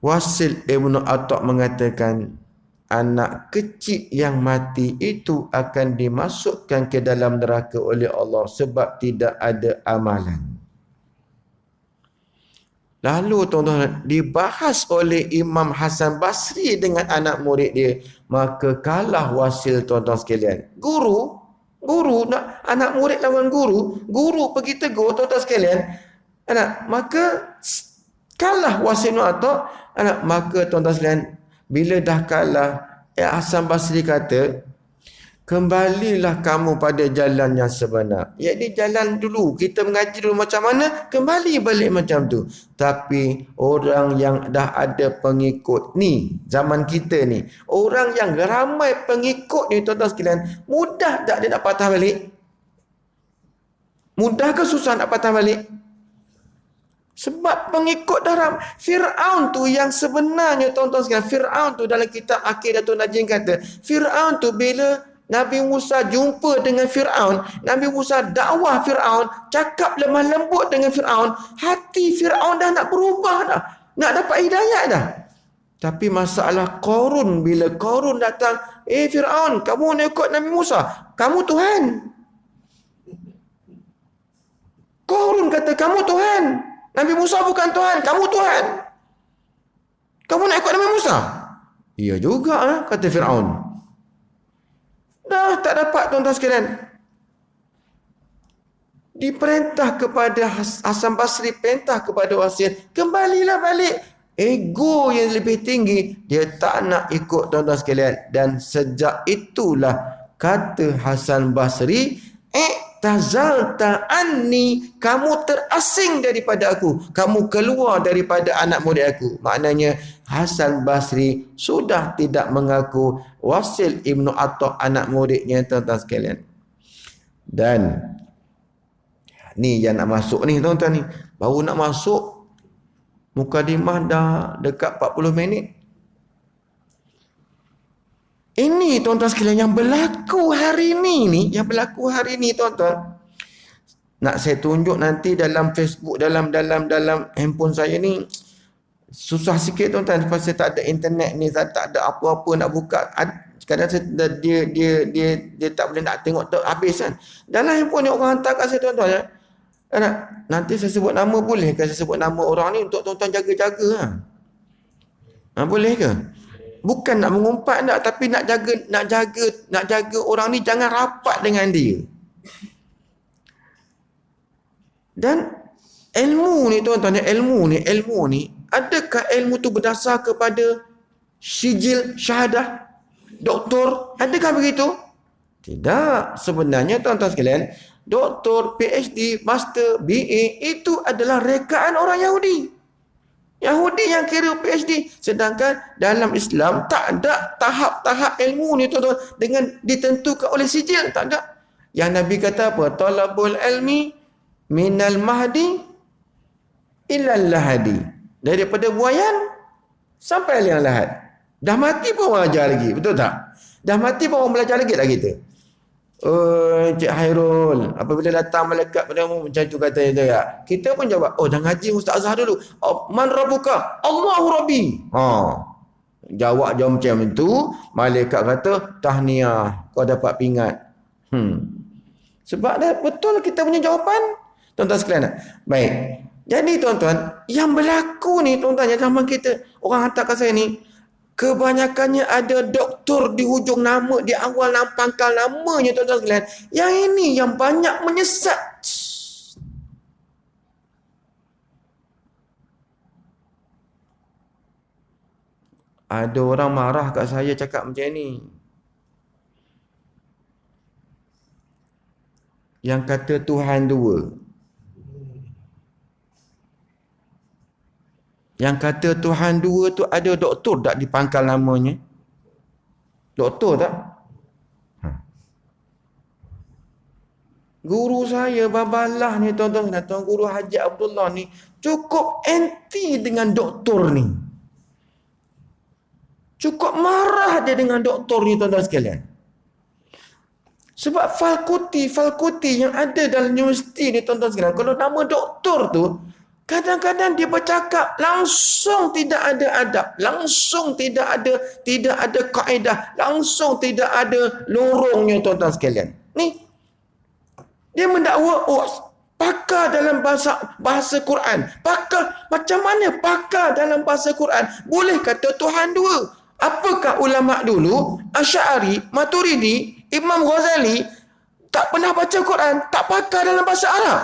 Wasil Ibn Atta' mengatakan, anak kecil yang mati itu akan dimasukkan ke dalam neraka oleh Allah sebab tidak ada amalan. Lalu tuan-tuan, dibahas oleh Imam Hasan Basri dengan anak murid dia. Maka kalah Wasil, tuan-tuan sekalian. Guru nak anak murid lawan guru pergi tegur, tuan-tuan sekalian. Maka kalah Wasil Ibn Atta'. Maka tuan-tuan sekalian, bila dah kalah, Hasan Basri kata, kembalilah kamu pada jalan yang sebenar. Jadi jalan dulu, kita mengaji dulu macam mana, kembali balik macam tu. Tapi orang yang dah ada pengikut ni, zaman kita ni, orang yang ramai pengikut ni, tuan-tuan sekalian, mudah tak dia nak patah balik? Mudah ke susah nak patah balik? Sebab pengikut dalam Fir'aun tu yang sebenarnya, tuan-tuan sekalian, Fir'aun tu dalam kitab Aqidatul Najin kata, Fir'aun tu bila Nabi Musa jumpa dengan Fir'aun, Nabi Musa dakwah Fir'aun, cakap lemah lembut dengan Fir'aun, hati Fir'aun dah nak berubah dah, nak dapat hidayah dah. Tapi masalah Qarun, bila Qarun datang, Fir'aun, kamu nak ikut Nabi Musa, kamu Tuhan. Qarun kata, kamu Tuhan. Nabi Musa bukan Tuhan, kamu Tuhan. Kamu nak ikut Nabi Musa? Iya juga, kata Fir'aun. Dah tak dapat, tuan-tuan sekalian. Diperintah kepada Hasan Basri, perintah kepada Wasil, kembalilah balik. Ego yang lebih tinggi, dia tak nak ikut tuan-tuan sekalian. Dan sejak itulah kata Hasan Basri, "Iktazalta anni," kamu terasing daripada aku, kamu keluar daripada anak murid aku. Maknanya Hasan Basri sudah tidak mengaku Wasil Ibnu Atta anak muridnya, tuan-tuan sekalian. Dan ni yang nak masuk ni tuan-tuan ni, baru nak masuk mukadimah dah dekat 40 minit. Ini tuan-tuan sekalian yang berlaku hari ni yang berlaku hari ni tuan-tuan. Nak saya tunjuk nanti dalam Facebook, dalam handphone saya ni. Susah sikit tuan-tuan, sebab saya tak ada internet ni, saya tak ada apa-apa nak buka. Kadang dia tak boleh nak tengok habis kan. Dalam handphone ni orang hantar kat saya tuan-tuan ya. Nanti saya sebut nama, boleh ke saya sebut nama orang ni untuk tuan-tuan jaga-jaga boleh ke? Bukan nak mengumpat tak, tapi nak jaga orang ni jangan rapat dengan dia. Dan ilmu ni tuan-tuan, ilmu ni adakah ilmu tu berdasar kepada sijil syahadah doktor? Adakah begitu? Tidak. Sebenarnya tuan-tuan sekalian, doktor, PhD, master, BA itu adalah rekaan orang Yahudi. Yahudi yang kira PhD. Sedangkan dalam Islam tak ada tahap-tahap ilmu ni tuan-tuan dengan ditentukan oleh sijil. Tak ada. Yang Nabi kata apa? Talabul ilmi minal mahdi ilal lahadi. Daripada buayan sampai liang lahat. Dah mati pun orang ajar lagi. Betul tak? Dah mati pun orang belajar lagi tak kita? Cik Hairul, apabila datang malaikat padamu macam tu kata dia. Kita pun jawab, dah ngaji Ustaz Azhar dulu. Man rabbuka? Allahu Rabbi. Jawab macam tu, malaikat kata, tahniah, kau dapat pingat. Sebab dah betul kita punya jawapan. Tuan-tuan sekalian. Baik. Jadi tuan-tuan, yang berlaku ni tuan-tuan, yang zaman kita, orang hantar kat saya ni, kebanyakannya ada doktor di hujung nama, di awal pangkal namanya tuan-tuan sekalian. Yang ini yang banyak menyesat. Ada orang marah kat saya cakap macam ni. Yang kata Tuhan dua. Yang kata Tuhan dua tu ada doktor tak di pangkal namanya? Doktor tak? Guru saya Babalah ni tuan-tuan, Tuan Guru Haji Abdullah ni cukup anti dengan doktor ni. Cukup marah dia dengan doktor ni tuan-tuan sekalian. Sebab fakulti yang ada dalam universiti ni tuan-tuan sekalian, kalau nama doktor tu kadang-kadang dia bercakap langsung tidak ada adab, langsung tidak ada kaedah, langsung tidak ada lorongnya tuan-tuan sekalian. Ni dia mendakwa pakar dalam bahasa Quran. Pakar macam mana pakar dalam bahasa Quran boleh kata Tuhan dua? Apakah ulama dulu Asy'ari, Maturidi, Imam Ghazali tak pernah baca Quran, tak pakar dalam bahasa Arab?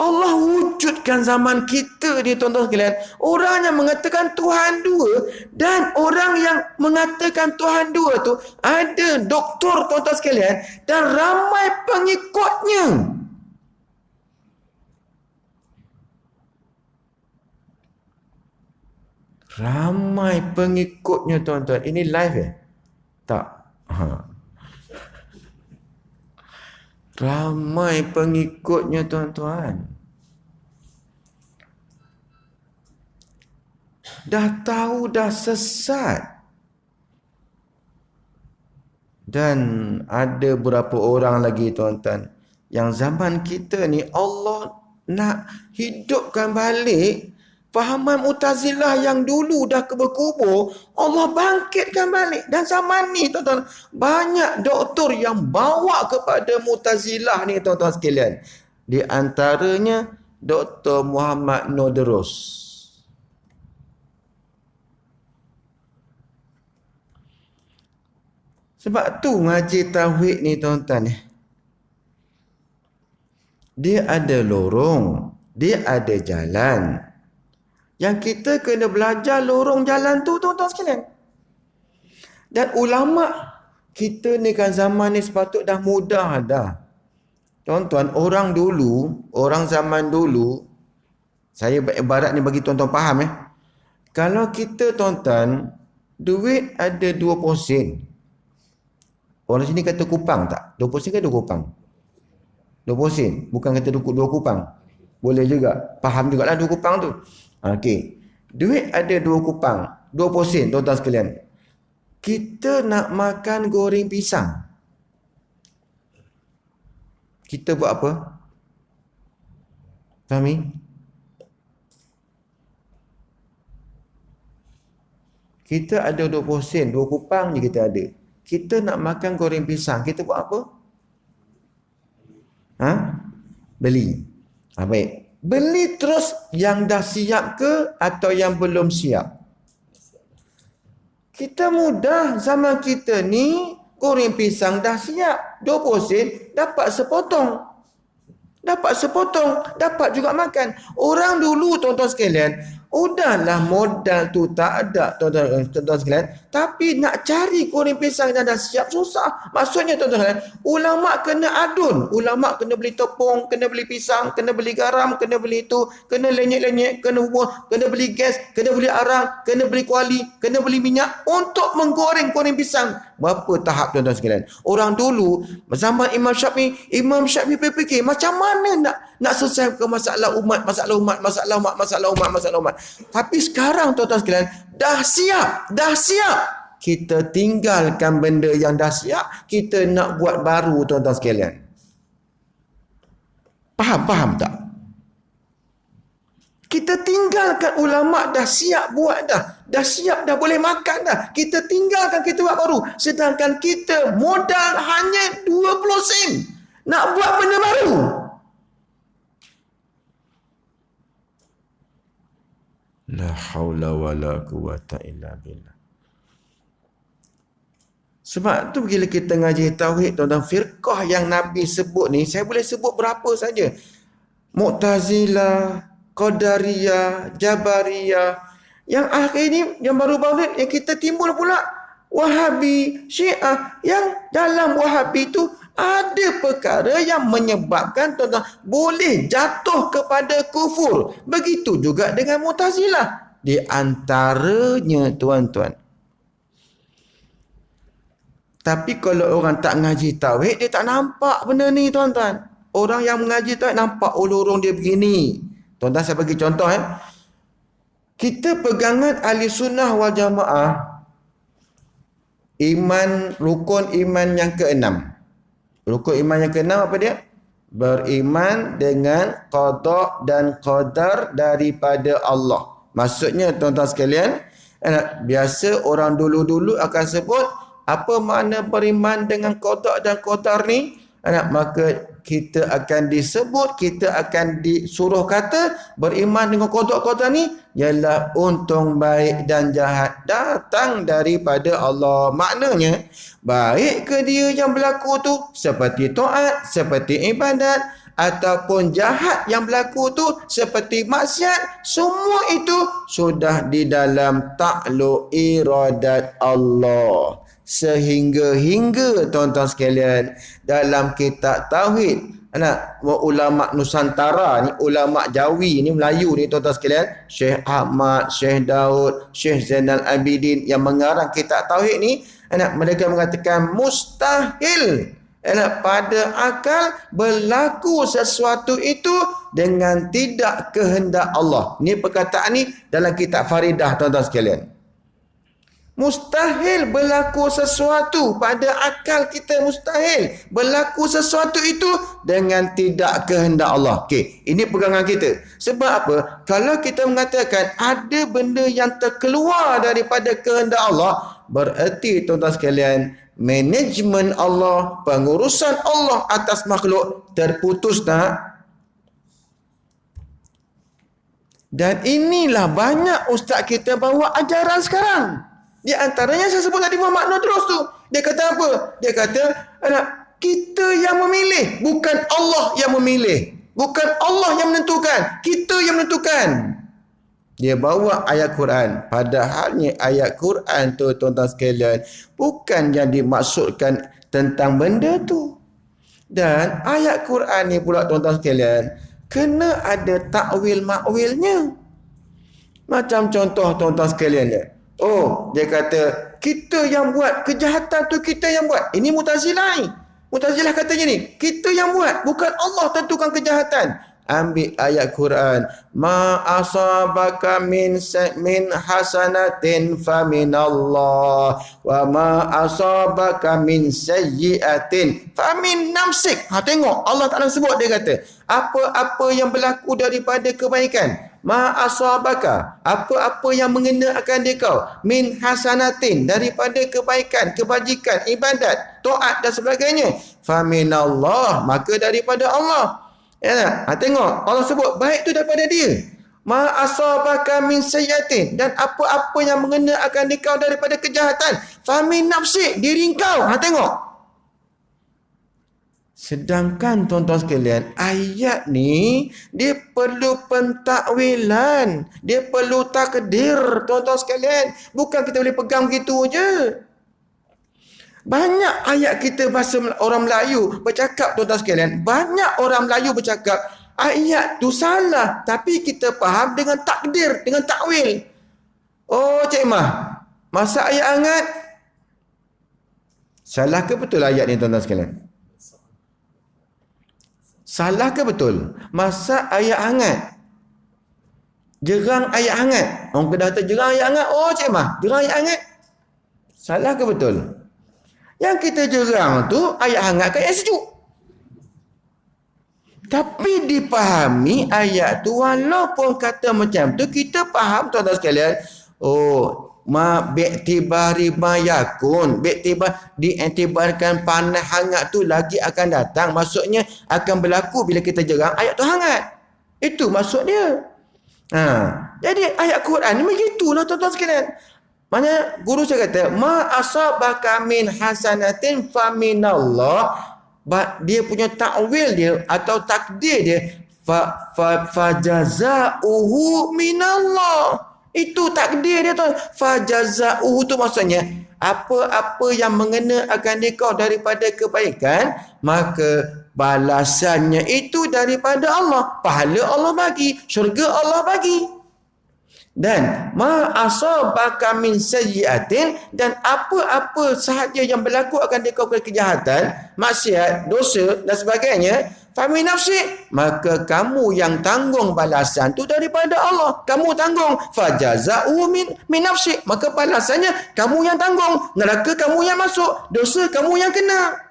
Allah wujudkan zaman kita ni tuan-tuan sekalian, orang yang mengatakan Tuhan dua, dan orang yang mengatakan Tuhan dua tu ada doktor tuan-tuan sekalian dan ramai pengikutnya. Ramai pengikutnya tuan-tuan. Ini live tak? Ramai pengikutnya tuan-tuan. Dah tahu dah sesat. Dan ada berapa orang lagi tuan-tuan yang zaman kita ni Allah nak hidupkan balik fahaman Mu'tazilah yang dulu dah berkubur, Allah bangkitkan balik. Dan zaman ni tuan-tuan, banyak doktor yang bawa kepada Mu'tazilah ni tuan-tuan sekalian. Di antaranya Dr. Muhammad Nodros. Sebab tu ngaji tauhid ni tuan-tuan, dia ada lorong, dia ada jalan. Yang kita kena belajar lorong jalan tu tuan-tuan sekalian. Dan ulama kita ni kan zaman ni sepatut dah mudah dah. Tuan-tuan, orang dulu, orang zaman dulu, saya ibarat ni bagi tuan-tuan faham Kalau kita tuan-tuan, duit ada 20 sen. Orang sini kata kupang tak? 20 sen ke 2 kupang? 20 sen. Bukan kata 2 kupang. Boleh juga. Faham juga lah 2 kupang tu. Okey. Duit ada 2 kupang. 20 sen tuan-tuan sekalian. Kita nak makan goreng pisang. Kita buat apa? Fahami? Kita ada 20 sen. 2 kupang je kita ada. Kita nak makan goreng pisang. Kita buat apa? Beli. Baik. Beli terus yang dah siap ke atau yang belum siap? Kita mudah. Zaman kita ni goreng pisang dah siap. 20 sen dapat sepotong. Dapat juga makan. Orang dulu tuan-tuan sekalian, udahlah modal tu tak ada tuan-tuan sekalian, tapi nak cari goreng pisang yang dah siap susah. Maksudnya tuan-tuan sekalian, ulama kena adun, ulama kena beli tepung, kena beli pisang, kena beli garam, kena beli itu, kena lenyek-lenyek, kena buah, kena beli gas, kena beli arang, kena beli kuali, kena beli minyak untuk menggoreng goreng pisang. Berapa tahap tuan-tuan sekalian? Orang dulu zaman Imam Syafi'i berfikir macam mana nak selesaikan masalah umat. Tapi sekarang tuan-tuan sekalian, dah siap. Kita tinggalkan benda yang dah siap, kita nak buat baru tuan-tuan sekalian. Faham tak? Kita tinggalkan ulama dah siap buat dah siap dah boleh makan dah. Kita tinggalkan, kita buat baru. Sedangkan kita modal hanya 20 sen nak buat benda baru. La haula wala quwata illa billah. Sebab tu bila kita ngaji tauhid tuan-tuan, firqah yang Nabi sebut ni, saya boleh sebut berapa saja. Mu'tazilah, Qadariyah, Jabariyah. Yang akhir ni, yang baru-baru yang kita timbul pula, Wahabi, Syiah. Yang dalam Wahabi tu ada perkara yang menyebabkan tuan-tuan boleh jatuh kepada kufur. Begitu juga dengan Mu'tazilah. Di antaranya tuan-tuan. Tapi kalau orang tak ngaji tauhid, dia tak nampak benda ni tuan-tuan. Orang yang mengaji tauhid nampak lorong dia begini. Tuan-tuan, saya bagi contoh Kita pegangan ahli sunnah wal jamaah, rukun iman yang keenam. Rukun iman yang keenam apa dia? Beriman dengan qada dan qadar daripada Allah. Maksudnya tuan-tuan sekalian, biasa orang dulu-dulu akan sebut apa makna beriman dengan qada dan qadar ni? Maka kita akan disebut, kita akan disuruh kata beriman dengan qada-qadar ni ialah untung baik dan jahat datang daripada Allah. Maknanya baik ke dia yang berlaku tu seperti taat, seperti ibadat, ataupun jahat yang berlaku tu seperti maksiat, semua itu sudah di dalam takluk iradat Allah. Sehingga tuan-tuan sekalian, dalam kitab tauhid, ulama Nusantara ni, ulama Jawi ni, Melayu ni tuan-tuan sekalian, Syekh Ahmad, Syekh Daud, Syekh Zainal Abidin yang mengarang kitab tauhid ni, mereka mengatakan mustahil pada akal berlaku sesuatu itu dengan tidak kehendak Allah. Ini perkataan ni dalam kitab Faridah tuan-tuan sekalian. Mustahil berlaku sesuatu pada akal kita, mustahil berlaku sesuatu itu dengan tidak kehendak Allah. Okey, ini pegangan kita. Sebab apa? Kalau kita mengatakan ada benda yang terkeluar daripada kehendak Allah, bererti tuan-tuan sekalian, manajemen Allah, pengurusan Allah atas makhluk terputus tak? Dan inilah banyak ustaz kita bawa ajaran sekarang. Di antaranya saya sebut tadi Muhammad Nudros tu. Dia kata apa? Dia kata, kita yang memilih, bukan Allah yang memilih. Bukan Allah yang menentukan, kita yang menentukan. Dia bawa ayat Quran. Padahalnya ayat Quran tu tuan-tuan sekalian, bukan yang dimaksudkan tentang benda tu. Dan ayat Quran ni pula tuan-tuan sekalian, kena ada takwil makwilnya. Macam contoh tuan-tuan sekalian dia. Oh, dia kata, kita yang buat kejahatan tu, kita yang buat. Ini Mu'tazilah. Mu'tazilah katanya ni, kita yang buat, bukan Allah tentukan kejahatan. Ambil ayat Quran, ma asabaka min hasanatin faminallah wa ma asabaka min sayyiatin famin nafsik. Tengok Allah Taala sebut, dia kata apa-apa yang berlaku daripada kebaikan, ma asabaka, apa-apa yang mengena akan kau, min hasanatin, daripada kebaikan, kebajikan, ibadat, taat dan sebagainya, faminallah, maka daripada Allah. Ya, tengok Allah sebut baik tu daripada dia. Ma asabaka min sayyatin, dan apa-apa yang mengena akan kau daripada kejahatan, famin nafsik, diri kau. Tengok. Sedangkan tuan-tuan sekalian, ayat ni dia perlu pentakwilan, dia perlu takdir tuan-tuan sekalian. Bukan kita boleh pegang begitu je. Banyak ayat kita bahasa orang Melayu bercakap tuan-tuan sekalian, banyak orang Melayu bercakap ayat tu salah, tapi kita faham dengan takdir, dengan takwil. Oh Cik Mah, masak ayat hangat. Salah ke betul ayat ni tuan-tuan sekalian? Salah ke betul? Masak ayat hangat, jerang ayat hangat. Orang Kedah kata jerang ayat hangat. Oh Cik Mah, jerang ayat hangat. Salah ke betul? Yang kita jerang tu ayat hangat ke ayat sejuk. Tapi dipahami ayat tu, walaupun kata macam tu, kita faham tuan-tuan sekalian. Oh, bi'tibari ma yakun, diiktibarkan panas hangat tu lagi akan datang. Maksudnya akan berlaku bila kita jerang ayat tu hangat. Itu maksud dia. Jadi ayat Quran ni begitulah tuan-tuan sekalian. Maknanya guru saya kata, ma asabaka min hasanatin faminallah. Dia punya takwil dia atau takdir dia, fajazauhu minallah. Itu takdir dia tu. Fajazauhu tu maksudnya apa-apa yang mengena akan kau daripada kebaikan, maka balasannya itu daripada Allah. Pahala Allah bagi, syurga Allah bagi. Dan ma asabaka min sayyiatin, dan apa-apa sahaja yang berlaku akan kau kejahatan, maksiat, dosa dan sebagainya, famin nafsik, maka kamu yang tanggung balasan tu daripada Allah. Kamu tanggung. Fajaza'u min nafsik, maka balasannya kamu yang tanggung. Neraka kamu yang masuk, dosa kamu yang kena.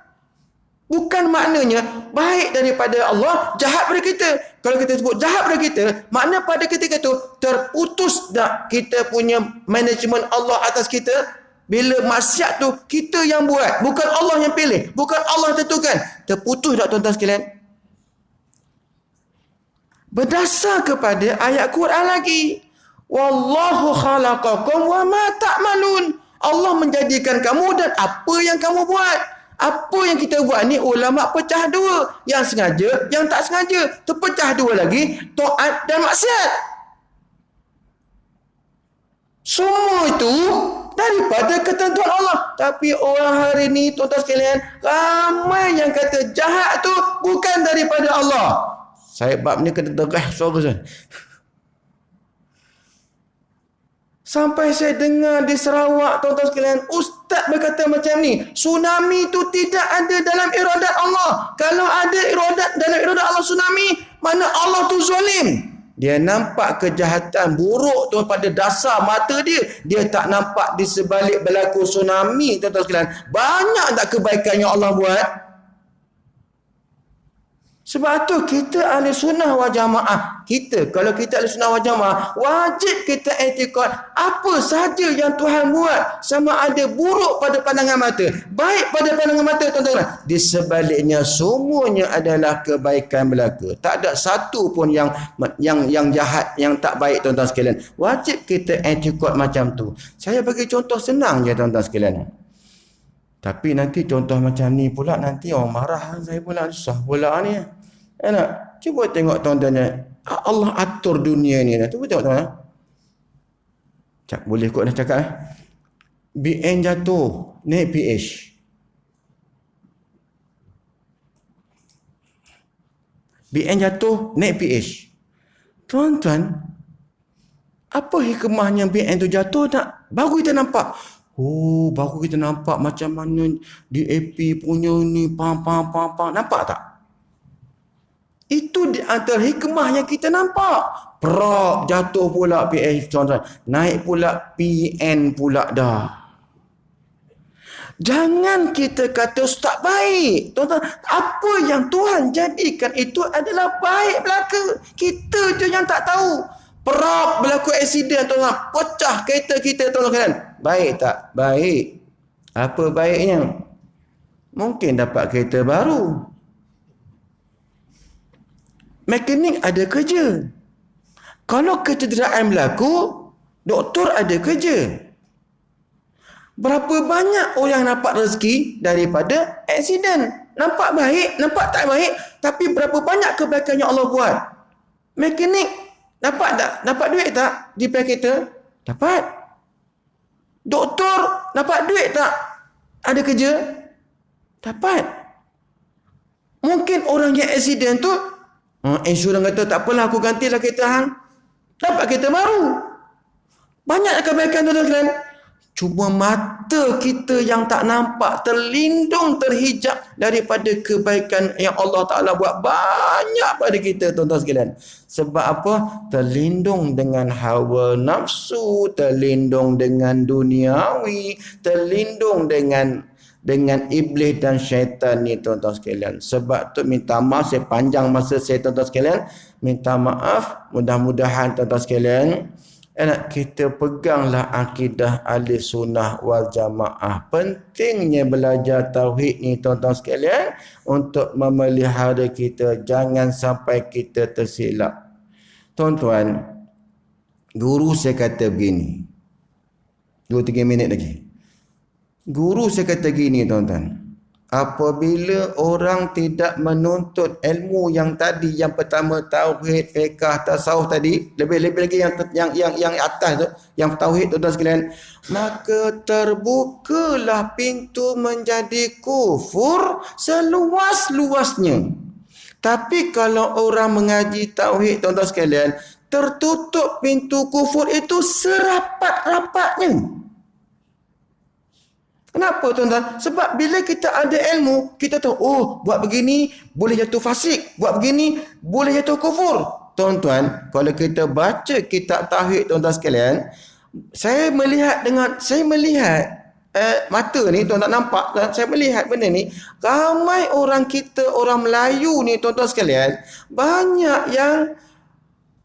Bukan maknanya baik daripada Allah, jahat pada kita. Kalau kita sebut jahat pada kita, makna pada ketika itu terputus dah kita punya manajemen Allah atas kita. Bila maksiat tu kita yang buat, bukan Allah yang pilih, bukan Allah yang tentukan. Terputus dah tuan-tuan sekalian. Berdasar kepada ayat Quran lagi. Wallahu khalaqakum wa ma ta'malun. Allah menjadikan kamu dan apa yang kamu buat. Apa yang kita buat ni ulama pecah dua. Yang sengaja, yang tak sengaja. Terpecah dua lagi, taat dan maksiat. Semua itu daripada ketentuan Allah. Tapi orang hari ni tuan-tuan sekalian, ramai yang kata jahat tu bukan daripada Allah. Saya bab ni kena tegah suara saya. Sampai saya dengar di Sarawak tuan-tuan sekalian, ustaz berkata macam ni, tsunami itu tidak ada dalam iradat Allah. Kalau ada dalam iradat Allah tsunami, mana Allah tu zalim. Dia nampak kejahatan buruk tu pada dasar mata dia. Dia tak nampak di sebalik berlaku tsunami tuan-tuan sekalian. Banyak tak kebaikan yang Allah buat. Sebab tu kita ahli sunnah wal jamaah. Kalau kita ahli sunnah wal jamaah, wajib kita i'tikad apa sahaja yang Tuhan buat, sama ada buruk pada pandangan mata, baik pada pandangan mata tuan-tuan, di sebaliknya semuanya adalah kebaikan belaka. Tak ada satu pun yang jahat, yang tak baik tuan-tuan sekalian. Wajib kita i'tikad macam tu. Saya bagi contoh senang je tuan-tuan sekalian. Tapi nanti contoh macam ni pula, nanti orang marah saya pula, susah pula ni. Enak. Cuba tengok tuan-tuan, Allah atur dunia ni. Cuba tengok tuan. Boleh kot dah cakap. BN jatuh, naik pH. BN jatuh, naik pH. Tuan-tuan, apa hikmahnya BN tu jatuh nak? Baru kita nampak. Oh, baru kita nampak macam mana DAP punya ni, pam. Nampak tak? Itu di antara hikmah yang kita nampak. Prok, jatuh pula pH, tuan-tuan. Naik pula PN pula dah. Jangan kita kata tak baik. Tuan-tuan, apa yang Tuhan jadikan itu adalah baik belaka. Kita je yang tak tahu. Perap berlaku aksiden, tuan-tuan. Pecah kereta kita, tuan-tuan. Baik tak? Baik. Apa baiknya? Mungkin dapat kereta baru. Mekanik ada kerja. Kalau kecederaan berlaku, doktor ada kerja. Berapa banyak orang dapat rezeki daripada aksiden? Nampak baik, nampak tak baik, tapi berapa banyak kebaikan yang Allah buat? Mekanik dapat tak? Dapat duit tak di pihak kita? Dapat. Doktor dapat duit tak? Ada kerja? Dapat. Mungkin orang yang aksiden tu, insurans kata tak apalah, aku gantilah kereta hang. Dapat kereta baru. Banyak kebaikan tuan-tuan. Cuma mata kita yang tak nampak, terlindung, terhijab daripada kebaikan yang Allah Ta'ala buat banyak pada kita, tuan-tuan sekalian. Sebab apa? Terlindung dengan hawa nafsu, terlindung dengan duniawi, terlindung dengan iblis dan syaitan ni, tuan-tuan sekalian. Sebab tu minta maaf, saya panjang masa saya, tuan-tuan sekalian. Minta maaf, mudah-mudahan tuan-tuan sekalian, kita peganglah akidah ahli sunnah wal jamaah. Pentingnya belajar tauhid ni, tuan-tuan sekalian, untuk memelihara kita. Jangan sampai kita tersilap. Tuan-tuan, guru saya kata begini. 2-3 minit lagi. Guru saya kata gini, tuan-tuan. Apabila orang tidak menuntut ilmu yang tadi, yang pertama tauhid, fiqh, tasawuf tadi, lebih-lebih lagi yang atas tu, yang tauhid, tuan-tuan sekalian, maka terbukalah pintu menjadi kufur seluas-luasnya. Tapi kalau orang mengaji tauhid, tuan-tuan sekalian, tertutup pintu kufur itu serapat-rapatnya. Kenapa, tuan-tuan? Sebab bila kita ada ilmu, kita tahu, oh, buat begini boleh jatuh fasik, buat begini boleh jatuh kufur. Tuan-tuan, kalau kita baca kitab tauhid, tuan-tuan sekalian, saya melihat mata ni, tuan-tuan nampak, saya melihat benda ni, ramai orang kita, orang Melayu ni, tuan-tuan sekalian, banyak yang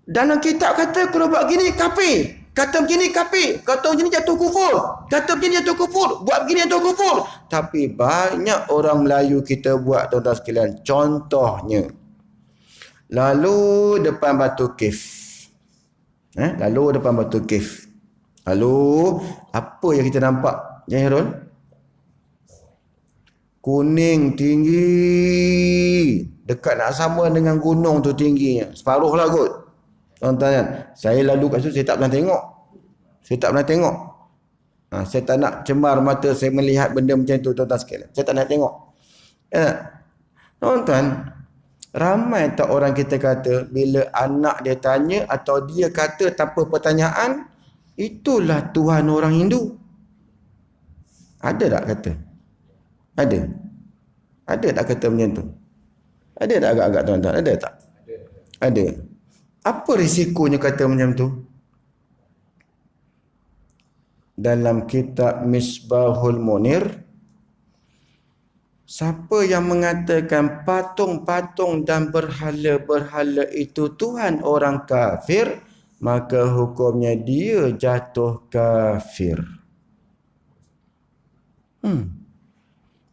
dalam kitab kata kalau buat begini kafir. Kata begini kafir, kata begini jatuh kufur, kata begini jatuh kufur, buat begini jatuh kufur. Tapi banyak orang Melayu kita buat, tuan-tuan sekalian. Contohnya, lalu depan batu kif. Lalu depan batu kif. Lalu apa yang kita nampak, Jairul? Kuning tinggi, dekat nak sama dengan gunung tu tingginya, separuh lah kot. Tuan-tuan, saya lalu kat situ, saya tak pernah tengok. Saya tak nak cemar mata saya melihat benda macam tu, tuan-tuan sekalian. Saya tak nak tengok. Tuan-tuan, ramai tak orang kita kata, bila anak dia tanya atau dia kata tanpa pertanyaan, itulah Tuhan orang Hindu. Ada tak kata? Ada. Ada tak kata macam tu? Ada tak agak-agak, tuan-tuan? Ada tak? Ada. Apa risikonya kata macam tu? Dalam kitab Misbahul Munir, siapa yang mengatakan patung-patung dan berhala-berhala itu Tuhan orang kafir, maka hukumnya dia jatuh kafir.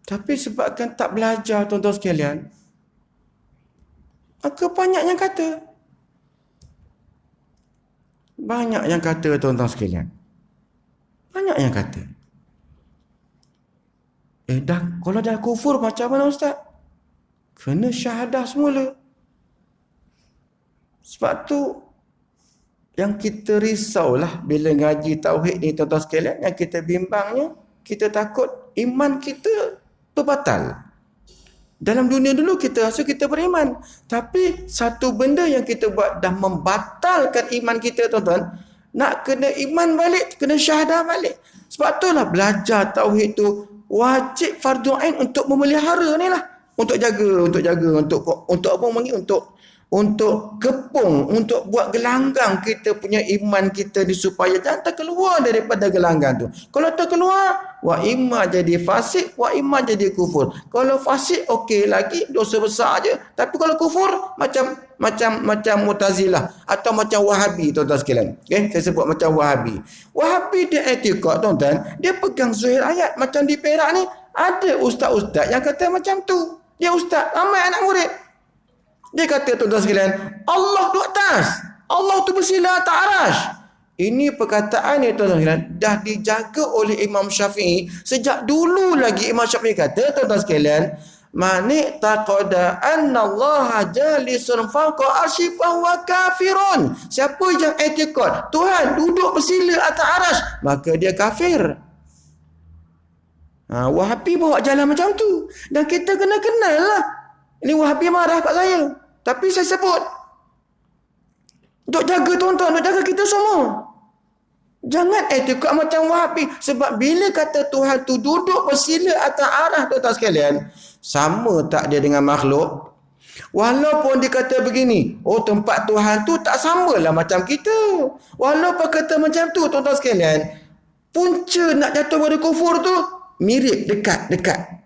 Tapi sebabkan tak belajar, tuan-tuan sekalian, maka banyak yang kata. Banyak yang kata, tuan-tuan sekalian. Banyak yang kata. Kalau dah kufur macam mana Ustaz? Kena syahadah semula. Sebab tu yang kita risaulah bila ngaji tauhid ni tuan-tuan sekalian, yang kita bimbangnya, kita takut iman kita berbatal. Dalam dunia dulu kita rasa kita beriman, tapi satu benda yang kita buat dah membatalkan iman kita tuan-tuan. Nak kena iman balik, kena syahadah balik. Sebab itulah belajar tauhid tu wajib fardu ain untuk memelihara ni lah. Untuk jaga, untuk apa panggil, untuk kepung, untuk buat gelanggang kita punya iman kita ni supaya jangan terkeluar daripada gelanggang tu. Kalau terkeluar, wa imma jadi fasik, wa imma jadi kufur. Kalau fasik okey lagi, dosa besar je. Tapi kalau kufur macam Mu'tazilah atau macam Wahabi tuan-tuan sekalian. Okey, saya sebut macam Wahabi. Wahabi dia etikad tuan-tuan, dia pegang zahir ayat. Macam di Perak ni ada ustaz-ustaz yang kata macam tu. Dia ustaz, ramai anak murid. Dia kata tuan-tuan sekalian, Allah duduk atas. Allah tu bersila atas arash. Ini perkataan ni tuan-tuan sekalian dah dijaga oleh Imam Syafi'i. Sejak dulu lagi Imam Syafi'i kata tuan-tuan sekalian, Mani taqada anna Allah jalisun fawqa arsy fahuwa kafirun. Siapa yang etikad Tuhan duduk bersila atas arash, maka dia kafir. Wahabi bawa jalan macam tu. Dan kita kena kenal lah. Ini Wahabi marah kat saya. Tapi saya sebut. Untuk jaga tuan-tuan, untuk jaga kita semua. Jangan etikad macam Wahabi. Sebab bila kata Tuhan tu duduk bersila atas arah tuan-tuan sekalian, sama tak dia dengan makhluk? Walaupun dia kata begini, tempat Tuhan tu tak samalah macam kita. Walaupun kata macam tu tuan-tuan sekalian, punca nak jatuh pada kufur tu mirip, dekat.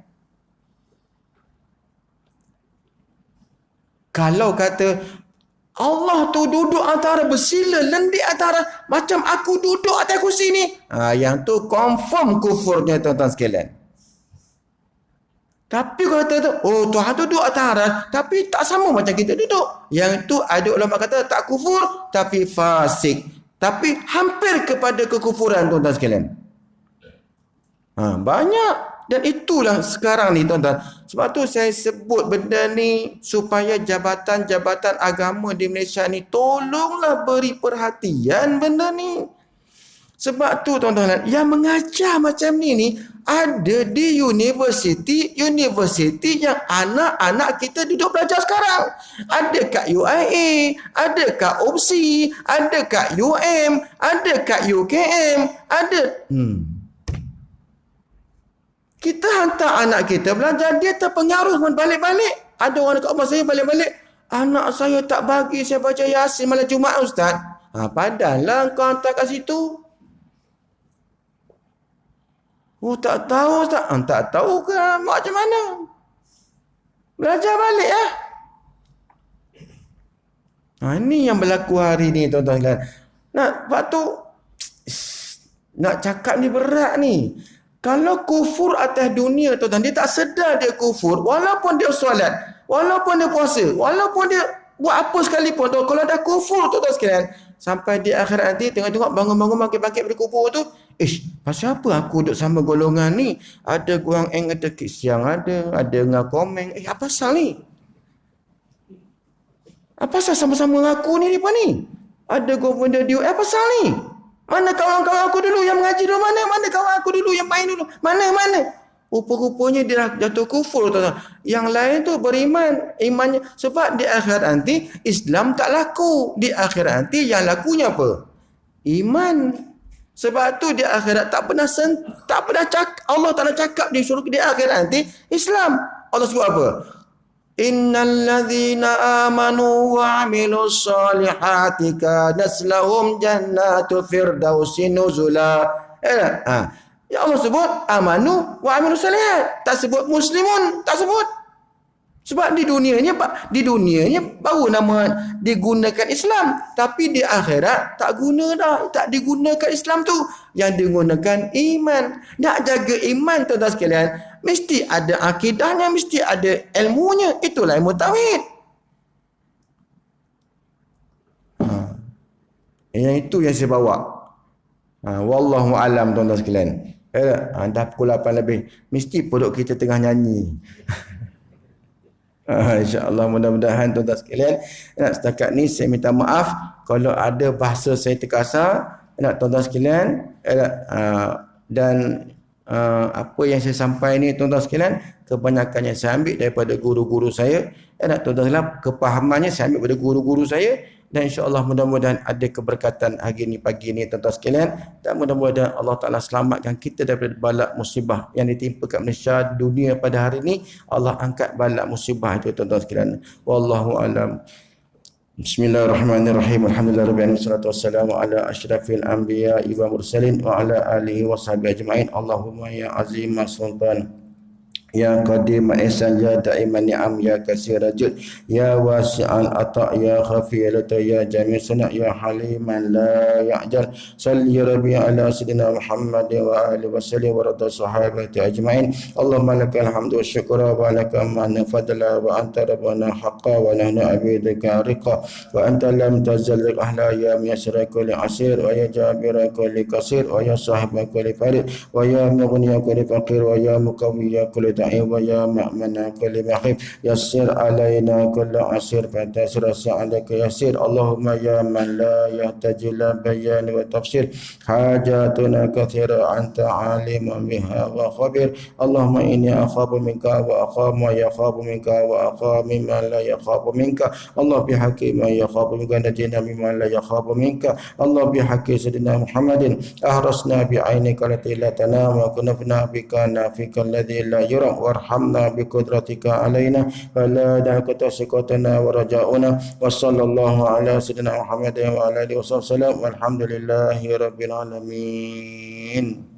Kalau kata Allah tu duduk antara bersila lendik antara macam aku duduk atas kursi ni, yang tu confirm kufurnya tuan-tuan sekalian. Tapi kalau kata tu, Tuhan tu duduk atas aras, tapi tak sama macam kita duduk. Yang tu ada ulama kata tak kufur, tapi fasik. Tapi hampir kepada kekufuran tuan-tuan sekalian. Banyak. Dan itulah sekarang ni tuan-tuan. Sebab tu saya sebut benda ni supaya jabatan-jabatan agama di Malaysia ni tolonglah beri perhatian benda ni. Sebab tu tuan-tuan, yang mengajar macam ni ada di universiti yang anak-anak kita duduk belajar sekarang. Ada kat UIA, ada kat OPSI, ada kat UM, ada kat UKM, ada. Kita hantar anak kita belajar, dia terpengaruh balik-balik. Ada orang dekat rumah saya balik-balik, anak saya tak bagi saya baca Yasin malam Jumaat Ustaz. Padahallah kau hantar kat situ. Tak tahu Ustaz. Tak tahu ke macam mana? Belajar balik lah. Ini yang berlaku hari ni tuan-tuan sekalian. Sebab tu nak cakap ni berat ni. Kalau kufur atas dunia tuan-tuan, dia tak sedar dia kufur, walaupun dia solat, walaupun dia puasa, walaupun dia buat apa sekalipun tu, kalau dah kufur tuan-tuan sekalian, sampai di akhirat nanti tengok-tengok bangun-bangun bangkit-bangkit dari kubur tu, pasal apa aku duduk sama golongan ni? Ada kurang ada siang ada dengan komen, apa pasal ni? Apa pasal sama-sama aku ni apa ni? Ada benda dia, apa pasal ni? Mana kawan-kawan aku dulu yang mengaji dulu? Mana kawan aku dulu yang main dulu? Mana? Rupa-rupanya dia jatuh kufur tuan-tuan. Yang lain tu beriman, imannya. Sebab di akhirat nanti Islam tak laku. Di akhirat nanti yang lakunya apa? Iman. Sebab tu di akhirat tak pernah cakap, Allah tak nak cakap di surga di akhirat nanti Islam. Allah sebut apa? Innal ladzina amanu wa 'amilus solihati kanat lahum jannatu firdausin nuzula. Ya Allah sebut amanu wa 'amilus solihat. Tak sebut muslimun, tak sebut. Sebab di dunianya baru nama digunakan Islam, tapi di akhirat tak guna dah, tak digunakan Islam tu. Yang digunakan iman. Nak jaga iman tuan-tuan sekalian, mesti ada akidahnya, mesti ada ilmunya. Itulah ilmu tauhid. Yang itu yang saya bawa. Wallahu alam tuan-tuan sekalian. Dah pukul 8 lebih. Mesti perut kita tengah nyanyi. InsyaAllah mudah-mudahan tuan-tuan sekalian. Setakat ni saya minta maaf kalau ada bahasa saya terkasar. Tuan-tuan sekalian. Dan apa yang saya sampaikan ni tuan-tuan sekalian, kebanyakannya saya ambil daripada guru-guru saya. Tuan-tuan sekalian, kepahamannya saya ambil daripada guru-guru saya. Dan insyaAllah mudah-mudahan ada keberkatan hari ini, pagi ini tuan-tuan sekalian. Dan mudah-mudahan Allah Ta'ala selamatkan kita daripada balak musibah yang ditimpa kat Malaysia dunia pada hari ini. Allah angkat balak musibah itu tuan-tuan sekalian. Wallahu alam. Bismillahirrahmanirrahim. Alhamdulillah rabbil alamin, wassalatu wassalamu ala asyrafil anbiya'i wa mursalin wa ala alihi wa sahbihi ajma'in. Allahumma ya azim sultan, ya qadim ihsan, ya da'iman ni'am, ya kasir rajul, ya wasi'al ata', ya khafiyalata, ya jami' sana', ya haliman la ya'jal. Salli rabbi ala sayyidina Muhammad wa alihi wa sallim wa rada sahabati ajma'in. Allahumma lakal hamdu wa syukra wa laka manna fadla wa anta rabbana haqqa wa nahnu abidika riqa wa anta lam tazal ahla ya miyasra kulli asir wa ya jabira kulli kasir wa ya sahiba kulli farid wa ya mughniya kulli faqir wa ya muqawwiya kulli ويا مأمنا كل مخيف يسر علينا كل عسير فانتصر سعدك يسير. اللهم يا من لا يحتاج إلى بيان وتفسير حاجاتنا كثيرة أنت عالم بها وخبير. اللهم إني أخاف منك وأخاف ما يخاف منك وأخاف ممن لا يخاف منك. الله بحق ما يخاف منك نجينا ممن لا يخاف منك. الله بحق سيدنا محمد أهرسنا بعينك التي لا تنام وكنفنا بك نافك الذي لا يرى وارحمنا بقدرتك علينا فلا دعك سقطنا ورجاؤنا. وصلى الله على سيدنا محمد وعلى آله وصحبه وسلم والحمد لله رب العالمين.